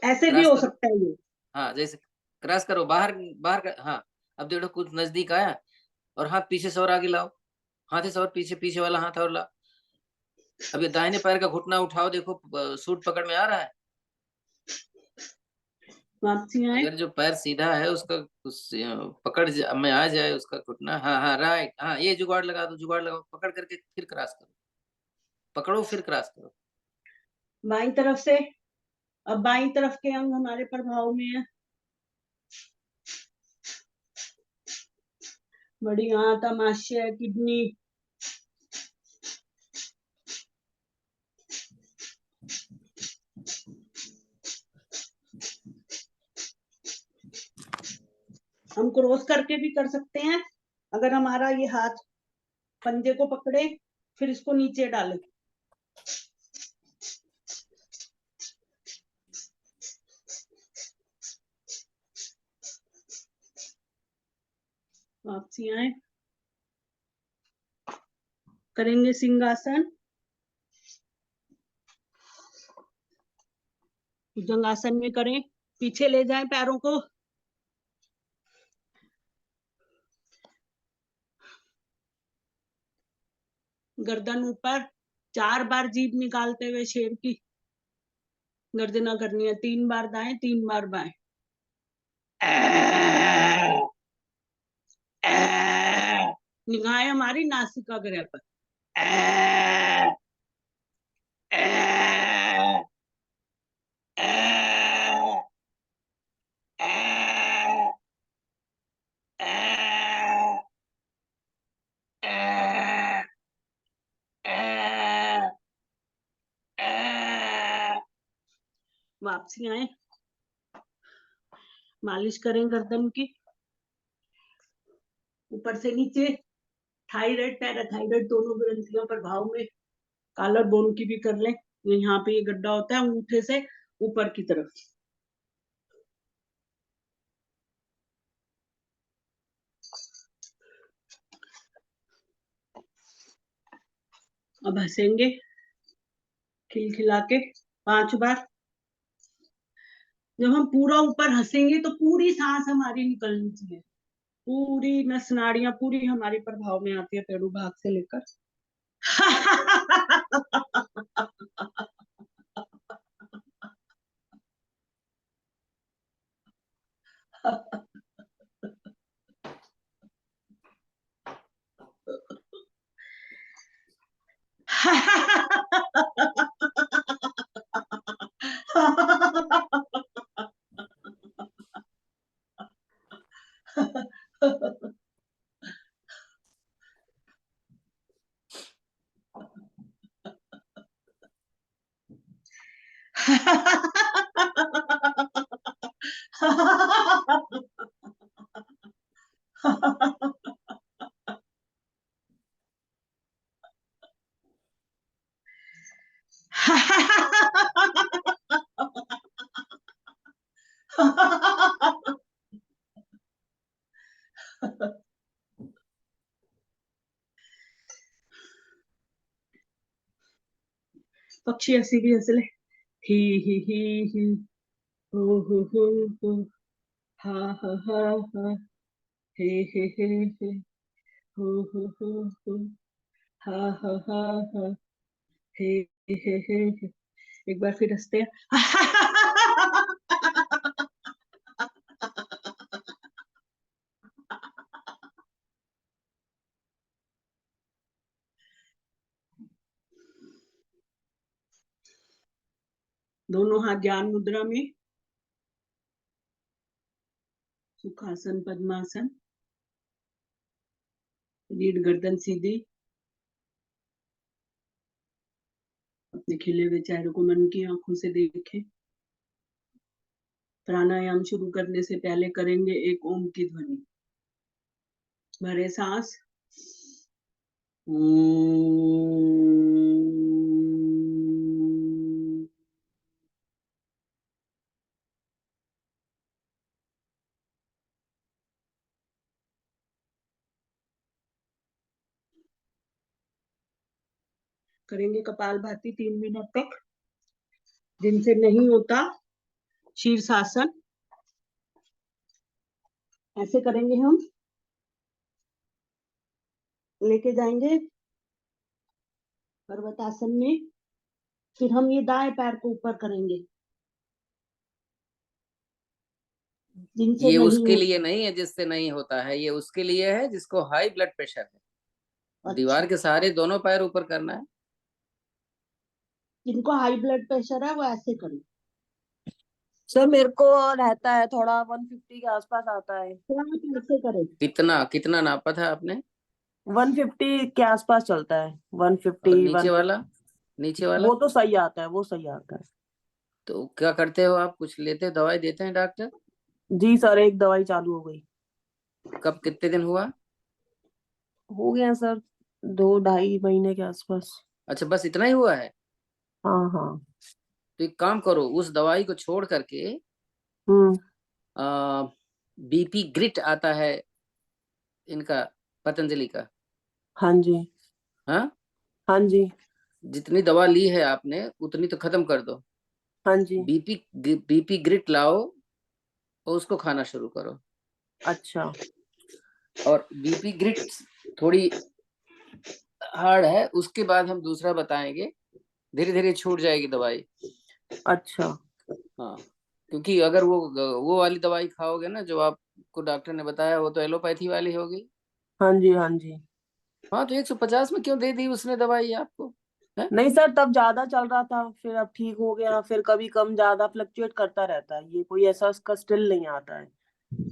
ऐसे भी क्रॉस हो करो। सकता है ये। हाँ, जैसे क्रॉस करो, बाहर बाहर हाँ। अब देखो कुछ नजदीक आया, और हाथ पीछे से और आगे लाओ, हाथ से और पीछे, पीछे वाला हाथ और ला। अब ये दाहिने पैर का घुटना उठाओ, देखो सूट पकड़ में आ रहा है। वापसी आए, अगर जो पैर सीधा है उसका पकड़ में आ जाए उसका घुटना, हाँ हाँ राइट, हाँ ये जुगाड़ लगा दो, जुगाड़ लगाओ, पकड़ करके फिर क्रॉस करो, पकड़ो फिर क्रॉस करो। बाई तरफ से। अब बाई तरफ के अंग हमारे प्रभाव में है। बड़ी आंत, आमाशय, किडनी, हम क्रॉस करके भी कर सकते हैं। अगर हमारा ये हाथ पंजे को पकड़े, फिर इसको नीचे डालें, वापसी आए, करेंगे सिंहासन, भुजंगासन में करें, पीछे ले जाएं पैरों को, गर्दन ऊपर, 4 बार जीभ निकालते हुए शेर की गर्जना करनी है, 3 बार दाएं, 3 बार बाएं। निगाहें हमारी नासिका ग्रह पर। वापसी आए, मालिश करें गर्दन की, ऊपर से नीचे, थायराइड पैराथायराइड दोनों ग्रंथियों प्रभाव में, कॉलर बोन की भी कर लें। यहाँ पे ये गड्ढा होता है अंगूठे से ऊपर की तरफ। अब हंसेंगे खिलखिला के 5 बार। जब हम पूरा ऊपर हंसेंगे तो पूरी सांस हमारी निकलनी चाहिए, पूरी नस नाड़ियां पूरी हमारी प्रभाव में आती है, पेड़ू भाग से लेकर। पक्षी ऐसी भी हंस ले, ही हो हा हा हा हा, हे हो हा हा हा हा, हे। एक बार फिर हंसते हैं। दोनों हाथ ज्ञान मुद्रा में, सुखासन पद्मासन, रीढ़ गर्दन सीधी, अपने खिले हुए चेहरे को मन की आंखों से देखें। प्राणायाम शुरू करने से पहले करेंगे एक ओम की ध्वनि। भरे सांस, करेंगे कपालभाति 3 मिनट तक। जिनसे नहीं होता शीर्षासन, ऐसे करेंगे हम, लेके जाएंगे पर्वतासन में। फिर हम ये दाएं पैर को ऊपर करेंगे, जिनसे ये नहीं उसके हो- लिए नहीं है जिससे नहीं होता है, ये उसके लिए है जिसको हाई ब्लड प्रेशर है। अच्छा। दीवार के सहारे दोनों पैर ऊपर करना है। जिनको हाई ब्लड प्रेशर है वो ऐसे करो। सर मेरे को रहता है थोड़ा 150 के आसपास आता है। तो आप ऐसे करो। कितना कितना नापा था आपने? 150 के आसपास चलता है, और 150 नीचे 150। वाला? नीचे वाला वो तो सही आता है, वो सही आता है। तो क्या करते हो आप? कुछ लेते, दवाई देते हैं डॉक्टर? जी सर, एक दवाई चालू हो गई। कब, कितने दिन हुआ? हो गया सर, 2 ढाई महीने के आसपास। अच्छा, बस इतना ही हुआ है? हाँ हाँ। तो एक काम करो, उस दवाई को छोड़ करके हम्म। बीपी ग्रिट आता है इनका, पतंजलि का। हाँ जी। हाँ, हाँ जी। जितनी दवा ली है आपने उतनी तो खत्म कर दो। हाँ जी। बीपी बीपी ग्रिट लाओ और उसको खाना शुरू करो। अच्छा। और बीपी ग्रिट थोड़ी हार्ड है, उसके बाद हम दूसरा बताएंगे, धीरे धीरे छूट जाएगी दवाई। अच्छा। हाँ, क्योंकि अगर वो वाली दवाई खाओगे ना जो आपको डॉक्टर ने बताया, वो तो एलोपैथी वाली होगी। हाँ जी। हाँ जी। हाँ, तो 150 में क्यों दे दी उसने दवाई आपको? है? नहीं सर, तब ज्यादा चल रहा था, फिर अब ठीक हो गया, फिर कभी कम ज्यादा फ्लक्चुएट करता रहता है, ये कोई ऐसा उसका स्टिल नहीं आता है।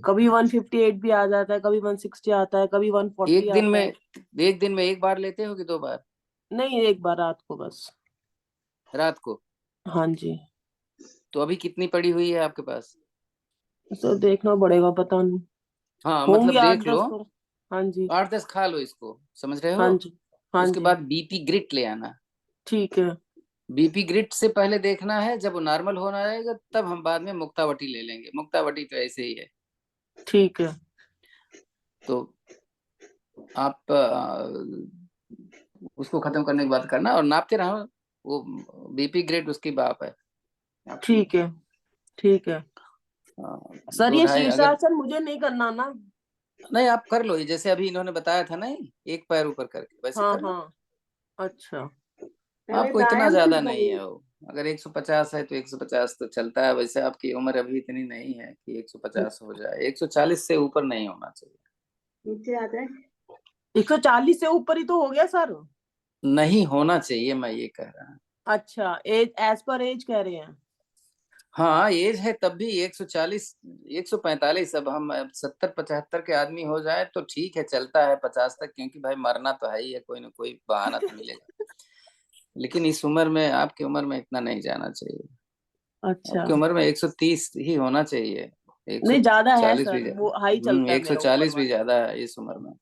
कभी 158 भी आ जाता है, कभी 160 आता है, कभी 140 एक दिन आता में, है। एक दिन में एक बार लेते हो कि दो बार? नहीं, एक बार रात को बस। रात को? हाँ जी। तो अभी कितनी पड़ी हुई है आपके पास? सर देखना पड़ेगा, पता नहीं, हाँ, होंगी मतलब आठ देख लो। दस तो। हाँ जी। 8-10 खा लो इसको, समझ रहे हाँ हो? जी। हाँ उसके जी। बाद बीपी ग्रिट ले आना। ठीक है। बीपी ग्रिट से पहले देखना है, जब वो नॉर्मल होना रहेगा तब हम बाद में मुक्तावटी ले लेंगे। मुक्तावटी तो ऐसे ही है। ठीक है। तो आप उसको खत्म करने के बाद करना और नापते रहो। वो बीपी ग्रेड उसकी बाप है आपकी। ठीक है। ठीक है सर, दो ये ढाई अगर, शीर्षासन मुझे नहीं करना ना? नहीं आप कर लो, ये जैसे अभी इन्होंने बताया था ना, एक पैर ऊपर करके वैसे हाँ कर लो। हाँ। अच्छा। पहले आपको इतना दायां फिर ज्यादा नहीं बायां। है वो। अगर 150 है तो 150 तो चलता है। वैसे आपकी उम्र अभी इतनी नहीं है कि 150 हो जाए। 140 से ऊपर नहीं होना चाहिए। नीचे आ जाए। 140 से ऊपर ही तो हो गया सर। नहीं होना चाहिए, मैं ये कह रहा हूँ। अच्छा, एज एज पर एज कह रहे हैं? हाँ, एज है तब भी 140, 145। अब हम 70-75 के आदमी हो जाए तो ठीक है, चलता है 50 तक, क्योंकि भाई मरना तो है ही है, कोई ना कोई बहाना तो मिलेगा। लेकिन इस उम्र में, आपकी उम्र में इतना नहीं जाना चाहिए। अच्छा। आपकी उम्र में 130 ही होना चाहिए। नहीं, ज्यादा है 140 भी सर, वो हाई चलता है मेरा ऊपर 140 भी वाला। ज्यादा है इस उम्र में।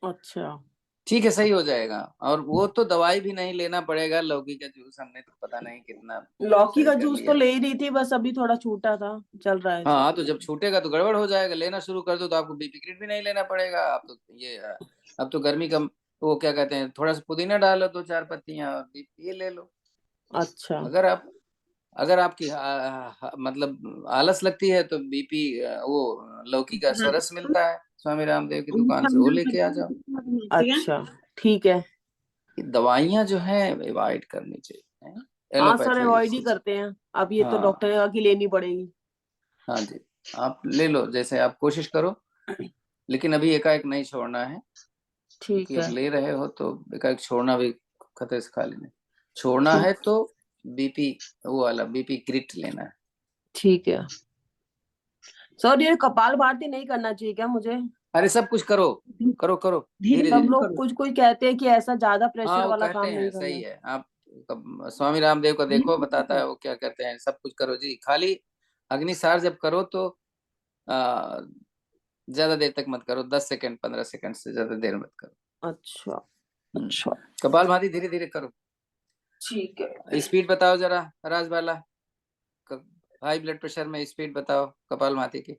अच्छा। ठीक है, सही हो जाएगा। और वो तो दवाई भी नहीं लेना पड़ेगा। लौकी का जूस हमने तो पता नहीं कितना लौकी सही का कर जूस तो लिया। ले ही रही थी, बस अभी थोड़ा छूटा था, चल रहा है हाँ, सर। तो जब छूटेगा तो गड़बड़ हो जाएगा। लेना शुरू कर दो तो आपको बीपी किट भी नहीं लेना पड़ेगा। आप तो ये, अब तो गर्मी का वो क्या कहते हैं, थोड़ा सा पुदीना डालो, 2-4 पत्तियां, और ये ले लो। अच्छा। अगर आप, अगर आपकी मतलब आलस लगती है तो बीपी, वो लौकी का सरस मिलता है स्वामी रामदेव की दुकान से, वो लेके आ जाओ। अच्छा। ठीक है। ये दवाइयां जो है अवॉइड करनी चाहिए, हाँ सर, एलोपैथी अवॉइड ही से। करते हैं, अब ये तो हाँ, डॉक्टर ने कहा कि लेनी पड़ेगी। हाँ जी, आप ले लो, जैसे आप कोशिश करो। लेकिन अभी एकाएक नहीं छोड़ना है, क्योंकि ठीक अब है। ले रहे हो तो एकाएक छोड़ना भी खतरे से खाली नहीं। छोड़ना ठीक। है तो बीपी, वो वाला बीपी ग्रिट लेना है। ठीक है सर, ये कपाल भाती नहीं करना चाहिए क्या मुझे? अरे सब कुछ करो, करो करो, धीरे धीरे सब धीरे। धीरे लोग करो। कुछ कोई कहते हैं कि ऐसा ज्यादा हाँ, प्रेशर वो वाला कहते काम नहीं हैं, करना सही है। है। आप स्वामी रामदेव का देखो, धीरे बताता है करो। वो क्या कहते हैं। सब कुछ करो जी, खाली अग्निसार जब करो तो आ, ज्यादा देर तक मत करो। 10 सेकंड, 15 सेकंड से ज्यादा देर मत करो। अच्छा। हम्म, अच्छा। कपाल भाती धीरे धीरे करो। ठीक है। स्पीड बताओ जरा, राजबाला। हाई ब्लड प्रेशर में स्पीड बताओ कपाल भाती की।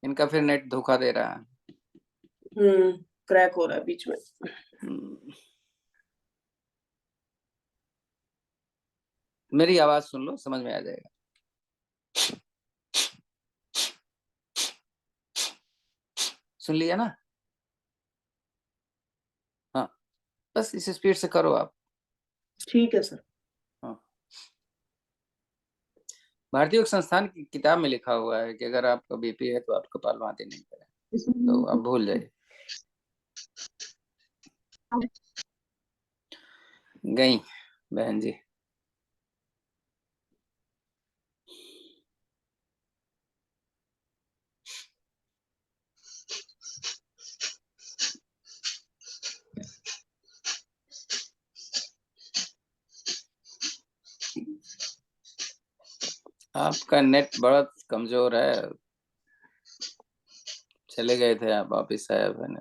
इनका फिर नेट धोखा दे रहा है। क्रैक हो रहा है बीच में। हम्म, मेरी आवाज सुन लो, समझ में आ जाएगा। सुन लिया ना? हाँ, बस इस स्पीड से करो आप। ठीक है सर। हाँ, भारतीय योग संस्थान की किताब में लिखा हुआ है कि अगर आपका बीपी है तो आप कपालभाति नहीं करें, तो आप भूल जाइए। गई बहन जी। आपका नेट बड़ा कमजोर है, चले गए थे आप, वापिस आए मैंने।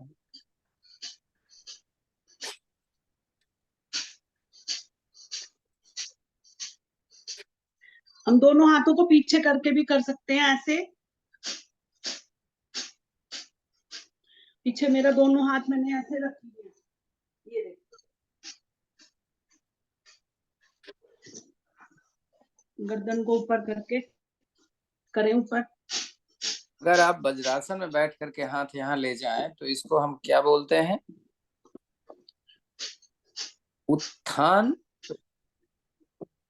हम दोनों हाथों को पीछे करके भी कर सकते हैं ऐसे। पीछे मेरा दोनों हाथ मैंने ऐसे रख लिए, ये देखो। गर्दन को ऊपर करके करें ऊपर। अगर आप वज्रासन में बैठ करके हाथ यहाँ ले जाएं तो इसको हम क्या बोलते हैं? उत्थान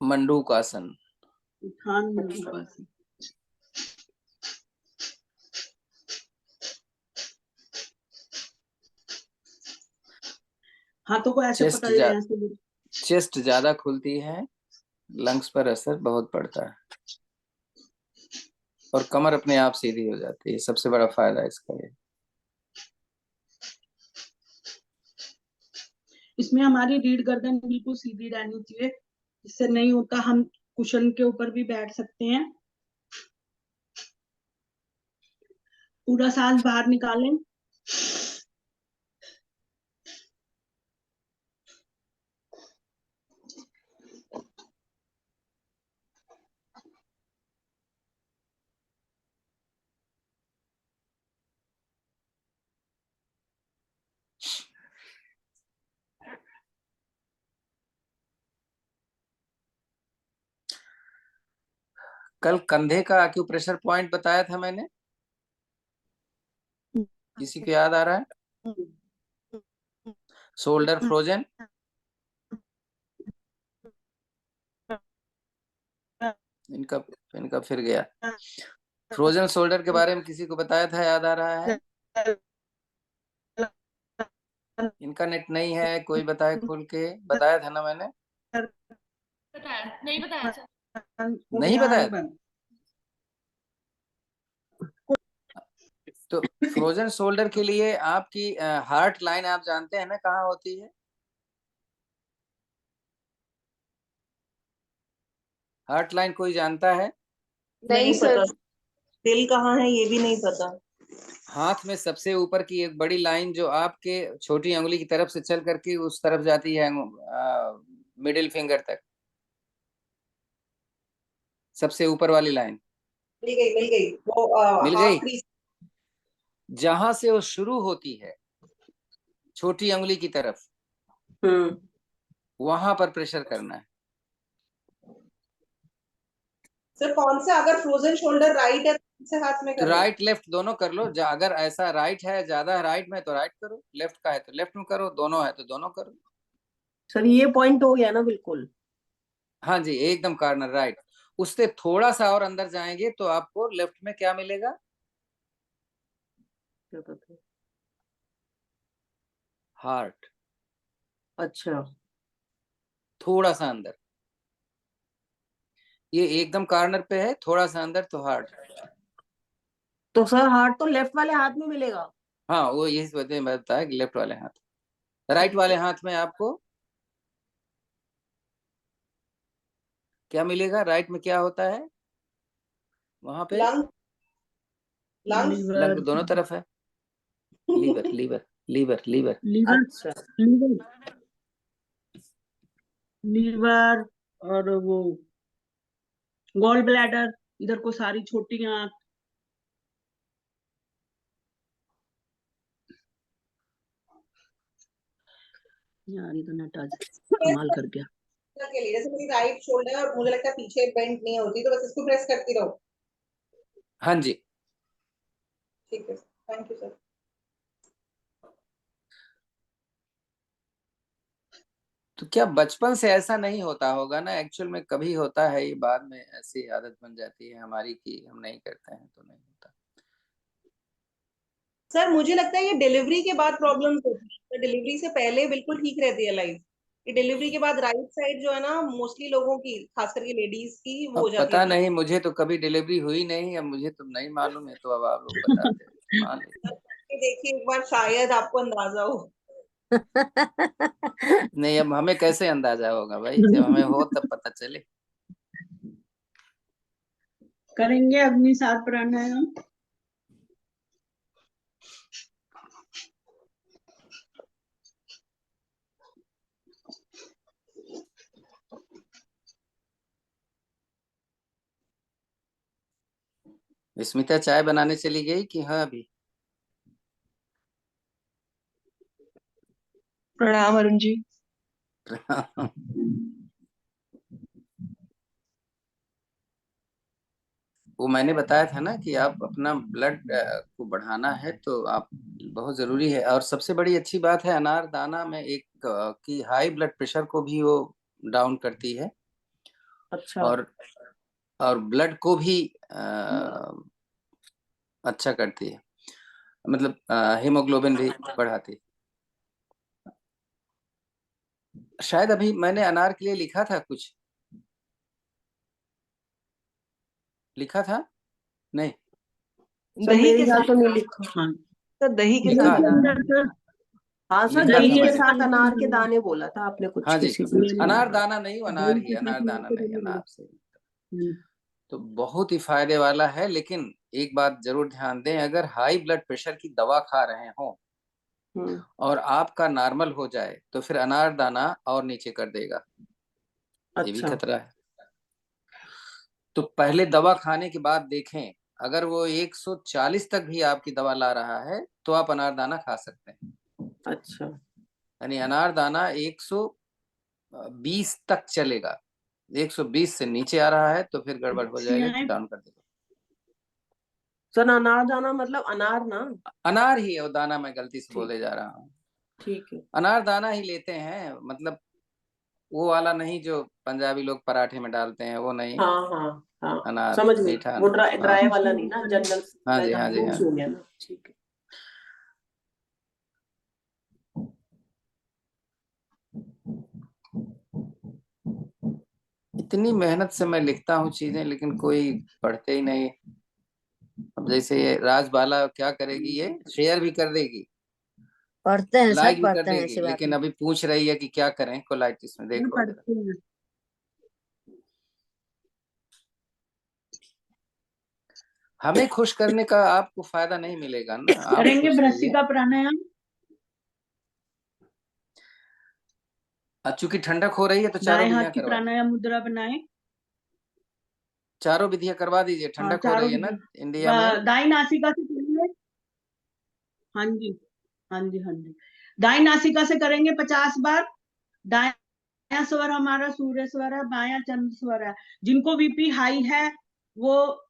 मंडूकासन। उत्थान मंडूकासन। हाथों को ऐसे पकड़ लें ऐसे। चेस्ट ज्यादा खुलती है, लंग्स पर असर बहुत पड़ता है और कमर अपने आप सीधी हो जाती है। सबसे बड़ा फायदा इसका है। इसमें हमारी रीढ़ गर्दन बिल्कुल सीधी रहनी चाहिए। इससे नहीं होता, हम कुशन के ऊपर भी बैठ सकते हैं। पूरा सांस बाहर निकालें। कल कंधे का एक्यूप्रेशर पॉइंट बताया था मैंने, किसी को याद आ रहा है? Shoulder frozen. इनका इनका फिर गया। फ्रोजन शोल्डर के बारे में किसी को बताया था, याद आ रहा है? इनका नेट नहीं है, कोई बताए खोल के। बताया था ना मैंने? नहीं बताया सर। नहीं बताया? तो फ्रोजन शोल्डर के लिए आपकी हार्ट लाइन आप जानते हैं ना कहाँ होती है? हार्ट लाइन कोई जानता है? नहीं सर, दिल कहाँ है ये भी नहीं पता। हाथ में सबसे ऊपर की एक बड़ी लाइन जो आपके छोटी उंगली की तरफ से चल करके उस तरफ जाती है, मिडिल फिंगर तक, सबसे ऊपर वाली लाइन। मिल गई वो मिल गई? आखिरी। जहां से वो शुरू होती है छोटी उंगली की तरफ, वहां पर प्रेशर करना है। सर कौन सा, अगर फ्रोजन शोल्डर राइट है तो से हाथ में तो करें? राइट लेफ्ट दोनों कर लो। अगर ऐसा राइट है, ज्यादा राइट में तो राइट करो, लेफ्ट का है तो लेफ्ट में करो, दोनों है तो दोनों करो। सर ये पॉइंट हो गया ना बिल्कुल? हाँ जी, एकदम कॉर्नर राइट। उससे थोड़ा सा और अंदर जाएंगे तो आपको लेफ्ट में क्या मिलेगा? क्या पता। हार्ट। अच्छा, थोड़ा सा अंदर, ये एकदम कॉर्नर पे है, थोड़ा सा अंदर तो हार्ट। तो सर हार्ट तो लेफ्ट वाले हाथ में मिलेगा? हाँ, वो यही वजह मैं बताया कि लेफ्ट वाले हाथ। राइट वाले हाथ में आपको क्या मिलेगा? राइट में क्या होता है वहां पे? Lung, lungs. Lung liver. दोनों तरफ है। Liver liver liver liver. Liver. अच्छा, लीवर। लीवर और वो गॉल ब्लैडर, इधर को सारी छोटी आंत। यार ये तो नेट आज कमाल कर गया। के लिए जैसे मेरी राइट शोल्डर मुझे लगता है पीछे बेंट नहीं होती, तो बस इसको प्रेस करती रहो। हाँ जी। ठीक है, थैंक यू सर। तो क्या बचपन से ऐसा नहीं होता होगा ना? एक्चुअल में कभी होता है, ये बाद में ऐसी आदत बन जाती है हमारी कि हम नहीं करते हैं तो नहीं होता। सर मुझे लगता है ये डिलीवरी के बाद प्रॉब्लम होती है, तो डिलीवरी से पहले बिल्कुल ठीक रहती है लाइफ, ये डिलीवरी के बाद राइट साइड जो है ना मोस्टली लोगों की, खास करके लेडीज की, वो हो अब जाती है पता ठीक। नहीं, मुझे तो कभी डिलीवरी हुई नहीं, अब मुझे तो नहीं मालूम है, तो अब आप लोग बताते हैं, मान लेते सर, करके देखिए एक बार, शायद आपको अंदाजा हो। हैं। नहीं, अब हमें कैसे अंदाजा होगा भाई, जब हमें हो तब पता चले। करेंगे अग्नि 7 प्राणायाम। स्मिता चाय बनाने चली गई कि हाँ अभी? प्रणाम अरुण जी। वो मैंने बताया था ना कि आप अपना ब्लड को बढ़ाना है तो आप, बहुत जरूरी है। और सबसे बड़ी अच्छी बात है, अनार दाना में एक कि हाई ब्लड प्रेशर को भी वो डाउन करती है, अच्छा। और ब्लड को भी अच्छा करती है, मतलब हीमोग्लोबिन भी बढ़ाती है। शायद अभी मैंने अनार के लिए लिखा था, कुछ लिखा था नहीं? सर दही मेरे के ख्याल साथ, से नहीं लिखा। हाँ, सर दही के लिखा साथ है, अनार। हाँ सर, लिखा दही था के मैंने। साथ अनार के दाने बोला था आपने कुछ हाँ जी, किसी भी। अनार दाना नहीं, वो अनार दही ही, के साथ अनार दाना मिलकर नहीं, बनेगा। अनार से। तो बहुत ही फायदे वाला है, लेकिन एक बात जरूर ध्यान दें, अगर हाई ब्लड प्रेशर की दवा खा रहे हो और आपका नॉर्मल हो जाए तो फिर अनार दाना और नीचे कर देगा, ये भी अच्छा। खतरा है। तो पहले दवा खाने के बाद देखें, अगर वो 140 तक भी आपकी दवा ला रहा है तो आप अनार दाना खा सकते हैं। अच्छा। यानी अनार दाना 120 तक चलेगा, 120 से नीचे आ रहा है तो फिर गड़बड़ हो जाएगा, तो डाउन कर देगा। सर अनार दाना मतलब अनार ना? अनार ही है वो दाना, मैं गलती से ठीक। बोले जा रहा हूँ। ठीक है। अनार दाना ही लेते हैं, मतलब वो वाला नहीं जो पंजाबी लोग पराठे में डालते हैं, वो नहीं। हाँ हाँ हाँ, अनार समझ गई। मीठा वो अनार, ड्राई हाँ ड्राई वाला नहीं ना, जनरल हाँ जी, हाँ जी, हाँ फ्रूट्स जी। हो गया ना। ठीक है। इतनी मेहनत से मैं लिखता हूँ चीजें, लेकिन कोई पढ़ते ही नहीं। अब जैसे ये राजबाला क्या करेगी, ये शेयर भी कर देगी, पढ़ते हैं, सब लाइक भी कर पढ़ते हैं, देगी, ऐसी बात लेकिन नहीं। अभी पूछ रही है कि क्या करें कोलाइटिस में, देखो जरा। पढ़ते हैं। हमें खुश करने का आपको फायदा नहीं मिलेगा ना, आप करेंगे खुश रहिए। भ्रसिका प्राणायाम। चूंकि ठंडक हो रही है तो चारों दाएं हाथ विधियां की करवा दीजिए, प्राणायाम मुद्रा बनाएं। चारों विधियां करवा दीजिए, हाँ, ठंडक हो चारों रही है ना विधि इंडिया में। दाई नासिका से करेंगे। हाँ जी, हाँ जी, हाँ जी। दाई नासिका से करेंगे 50 बार। दायां स्वर हमारा सूर्य स्वर है, बायां चंद्र स्वर है। जिनको बीपी हाई है वो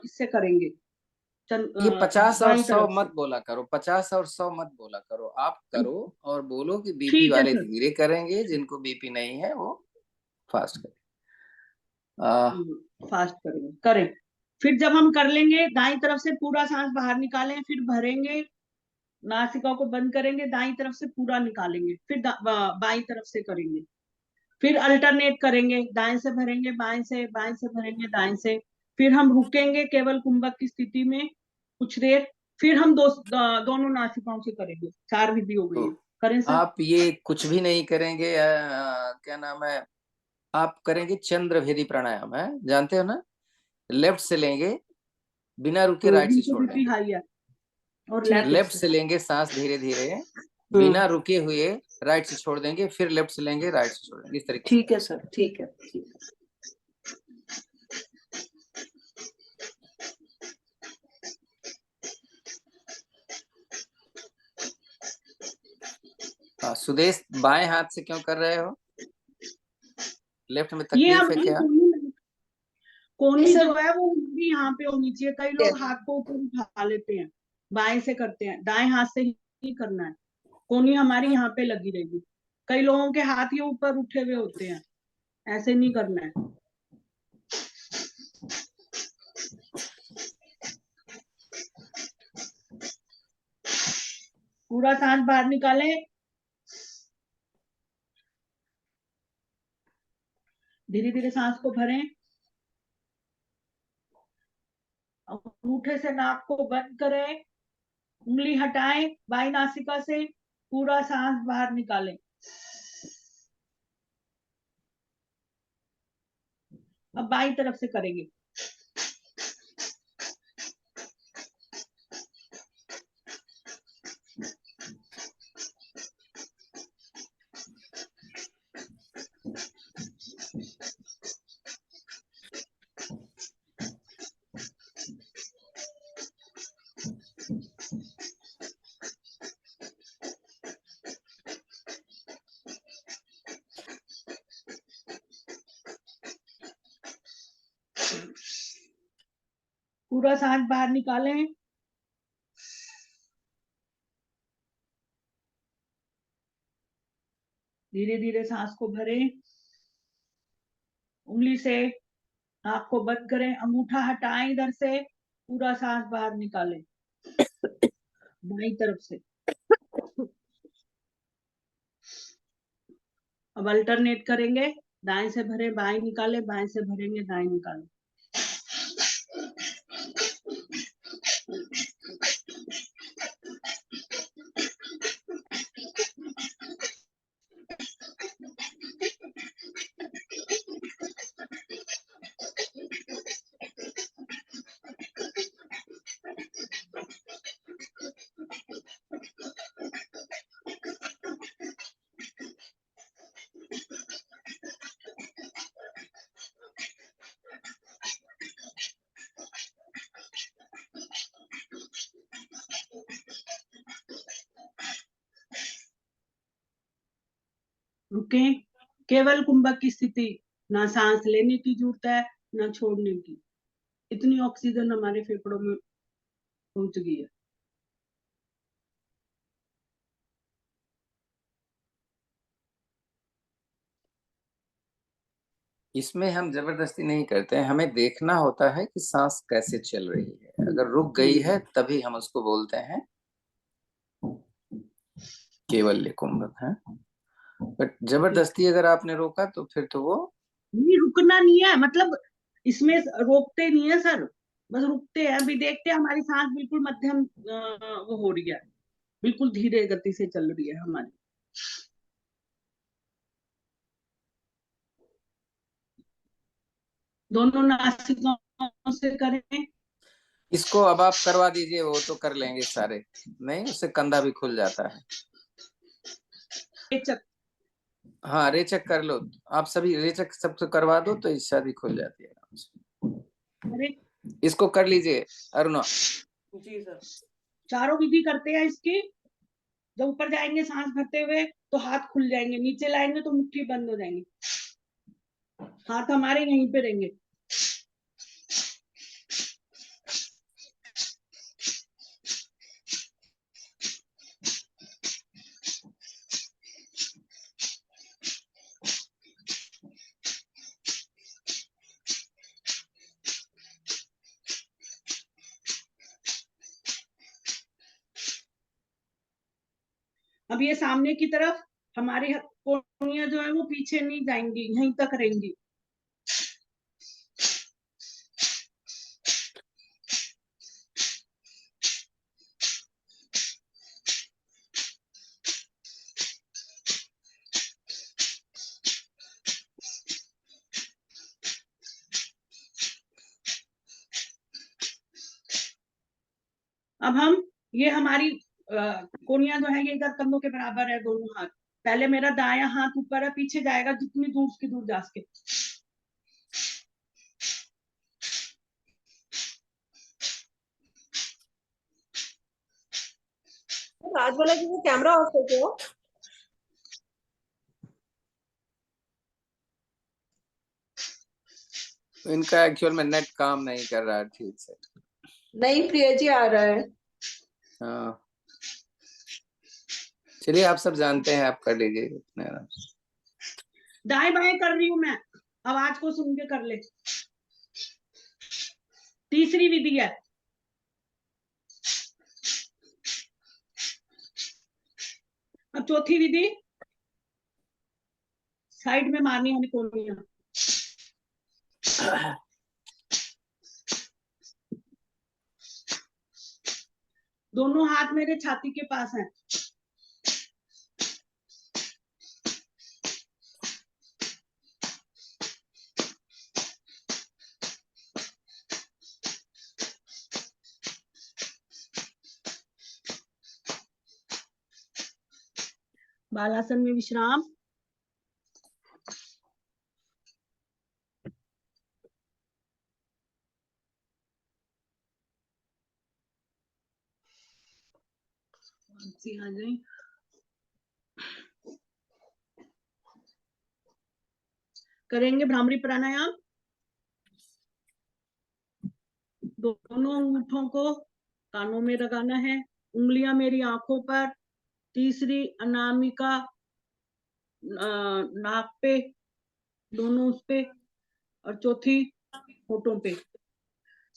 इससे करेंगे, ये 50 और बाईं 100 तरफ से। मत बोला करो, 50 और 100 मत बोला करो, आप करो और बोलो कि बीपी ठीक है वाले सर। धीरे करेंगे, जिनको बीपी नहीं है वो फास्ट करें। फास्ट करेंगे, करें। फिर जब हम कर लेंगे, दाईं तरफ से पूरा सांस बाहर निकालें, फिर भरेंगे, नासिका को बंद करेंगे, दाईं तरफ से पूरा निकालेंगे, फिर बाईं तरफ से करेंगे। फिर अल्टरनेट करेंगे, दाएं से भरेंगे, बाएं से भरेंगे, दाएं से। फिर हम रुकेंगे केवल कुंभक की स्थिति में कुछ देर। फिर हम दोनों नासिकाओं से करेंगे। 4 विधि हो गई तो है। करें सर? आप ये कुछ भी नहीं करेंगे, क्या नाम है, आप करेंगे चंद्रभेदी प्राणायाम, है जानते हो ना? लेफ्ट से लेंगे, बिना रुके तो राइट से जिनको छोड़ बीपी देंगे। हाई है और ठीक है लेफ्ट। Left sir. से लेंगे सांस धीरे धीरे, हम्म। बिना रुके हुए राइट से छोड़ देंगे, फिर लेफ्ट से लेंगे, राइट से छोड़ देंगे, इस तरीके से। ठीक है सर, ठीक है, ठीक है। सुदेश, बाएं हाथ से क्यों कर रहे हो? लेफ्ट में ये तकलीफ है हमारी क्या? कोहनी सर जो है वो भी यहाँ पे होनी चाहिए। कई लोग हाथ को ऊपर उठा लेते हैं, बाएं से करते हैं, दाएं हाथ से ही करना है। कोहनी हमारी यहाँ पे लगी रहेगी। कई लोगों के हाथ ये ऊपर उठे हुए होते हैं, ऐसे नहीं करना है। पूरा सांस बाहर निकालें, धीरे धीरे सांस को भरें, अंगूठे से नाक को बंद करें, उंगली हटाएं बाई नासिका से, पूरा सांस बाहर निकालें। अब बाई तरफ से करेंगे। पूरा सांस बाहर निकालें, धीरे धीरे सांस को भरें, उंगली से नाक को बंद करें, अंगूठा हटाएं इधर से, पूरा सांस बाहर निकालें बाई तरफ से। अब अल्टरनेट करेंगे, दाएं से भरे बाएं निकाले, बाएं से भरेंगे दाएं निकाले। रुके, केवल कुंभक की स्थिति, ना सांस लेने की जरूरत है ना छोड़ने की, इतनी ऑक्सीजन हमारे फेफड़ों में पहुंच गई है। इसमें हम जबरदस्ती नहीं करते हैं, हमें देखना होता है कि सांस कैसे चल रही है। अगर रुक गई है तभी हम उसको बोलते हैं केवल कुंभक है। बट जबरदस्ती अगर आपने रोका तो फिर तो वो नहीं, रुकना नहीं है, मतलब इसमें रोकते नहीं है सर, बस रुकते हैं। अभी देखते हैं हमारी सांस बिल्कुल मध्यम वो हो रही है, बिल्कुल धीरे गति से चल रही है हमारी। दोनों नासिकाओं से करें। इसको अब आप करवा दीजिए, वो तो कर लेंगे सारे, नहीं उससे कंधा भी खुल जाता है। रेचक, हाँ रेचक कर लो, आप सभी रेचक सबसे करवा दो तो शादी खुल जाती है आराम से। अरे इसको कर लीजिए अरुणा। जी सर। चारों विधि करते हैं इसकी। जब ऊपर जाएंगे सांस भरते हुए तो हाथ खुल जाएंगे, नीचे लाएंगे तो मुट्ठी बंद हो जाएंगी, हाथ हमारे यहीं पे रहेंगे। अब ये सामने की तरफ हमारी कोहनियां जो है वो पीछे नहीं जाएंगी, यहीं तक रहेंगी। अब हम ये हमारी कोहनियां जो है ये इधर कंधों के बराबर है, दोनों हाथ। पहले मेरा दायां हाथ ऊपर है, पीछे जाएगा जितनी दूर उसकी दूर जा सके। राजवाला जी को कैमरा ऑफ कर दो। इनका एक्चुअल में नेट काम नहीं कर रहा है ठीक से। नहीं प्रिया जी आ रहा है। हाँ चलिए आप सब जानते हैं, आप कर लीजिए अपने आराम से। दाएं बाएं कर रही हूं मैं, आवाज को सुन के कर ले। तीसरी विधि है। अब चौथी विधि, साइड में मारनी है कोनियां। दोनों हाथ मेरे छाती के पास हैं। बालासन में विश्राम। आ जाए। करेंगे भ्रामरी प्राणायाम। दोनों अंगूठों को कानों में लगाना है, उंगलियां मेरी आंखों पर, तीसरी अनामिका नाक पे, दोनों उस पे, और चौथी होठों पे।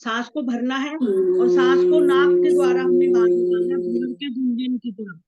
सांस को भरना है और सांस को नाक के द्वारा हमने बाहर निकालना है, भूर के गुंजन की तरफ।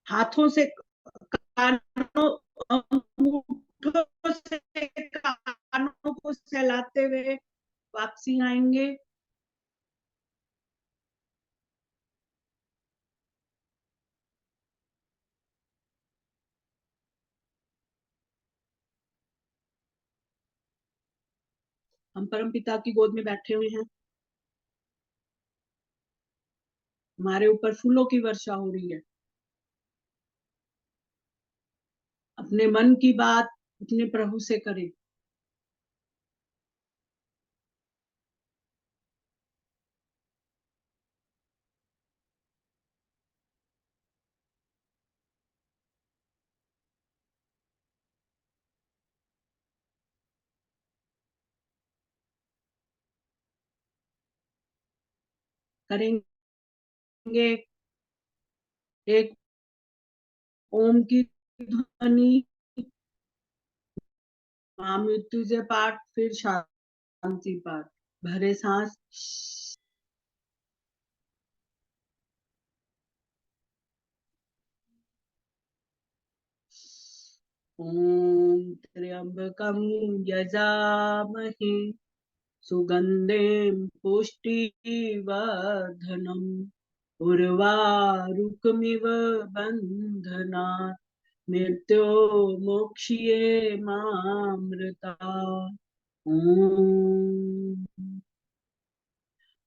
हाथों से कानों, अंगूठों से कानों को सहलाते हुए वापसी आएंगे। हम परम पिता की गोद में बैठे हुए हैं, हमारे ऊपर फूलों की वर्षा हो रही है। अपने मन की बात अपने प्रभु से करें। करेंगे एक ओम की ध्वनि, मृत्युंजय पाठ, फिर शांति पाठ। भरे सांस, ओम त्र्यंबकं यजामहे सुगंधिं पुष्टिवर्धनम् उर्वारुकमिव बन्धनात् मृत्यो मोक्ष्ये मामृता।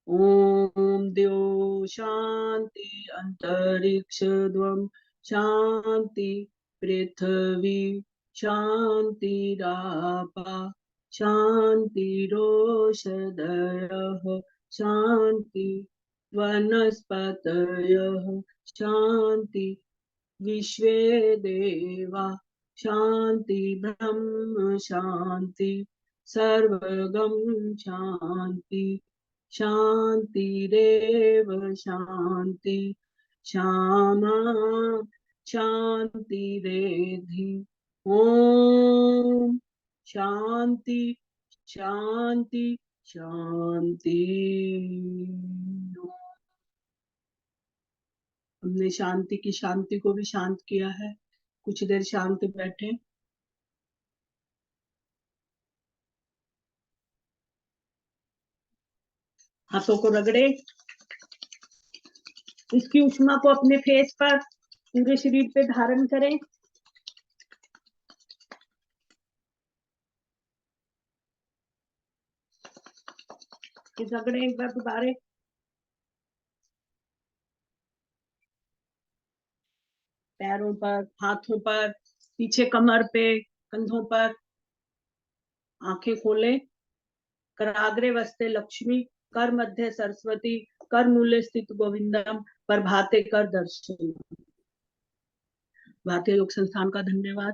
ओम द्यो शांति अंतरिक्ष द्वम शांति पृथ्वी शांतिरापा शांतिरोषधयः शांति वनस्पतयः शांति विश्वे देवा शांति ब्रह्म शांति सर्वगम शांति शांतिरेव शांति श्यामा शांतिरेधि। ओम शांति शांति शांति। हमने शांति की शांति को भी शांत किया है। कुछ देर शांत बैठे। हाथों को रगड़े, इसकी उष्मा को अपने फेस पर, पूरे शरीर पे धारण करें। ये झगड़े एक बार दोबारे। पैरों पर, हाथों पर, पीछे कमर पे, कंधों पर। आंखें खोले। कराग्रे वस्ते लक्ष्मी, कर मध्य सरस्वती, कर मूले स्थित गोविंदम, प्रभाते कर दर्शन। भारतीय योग संस्थान का धन्यवाद।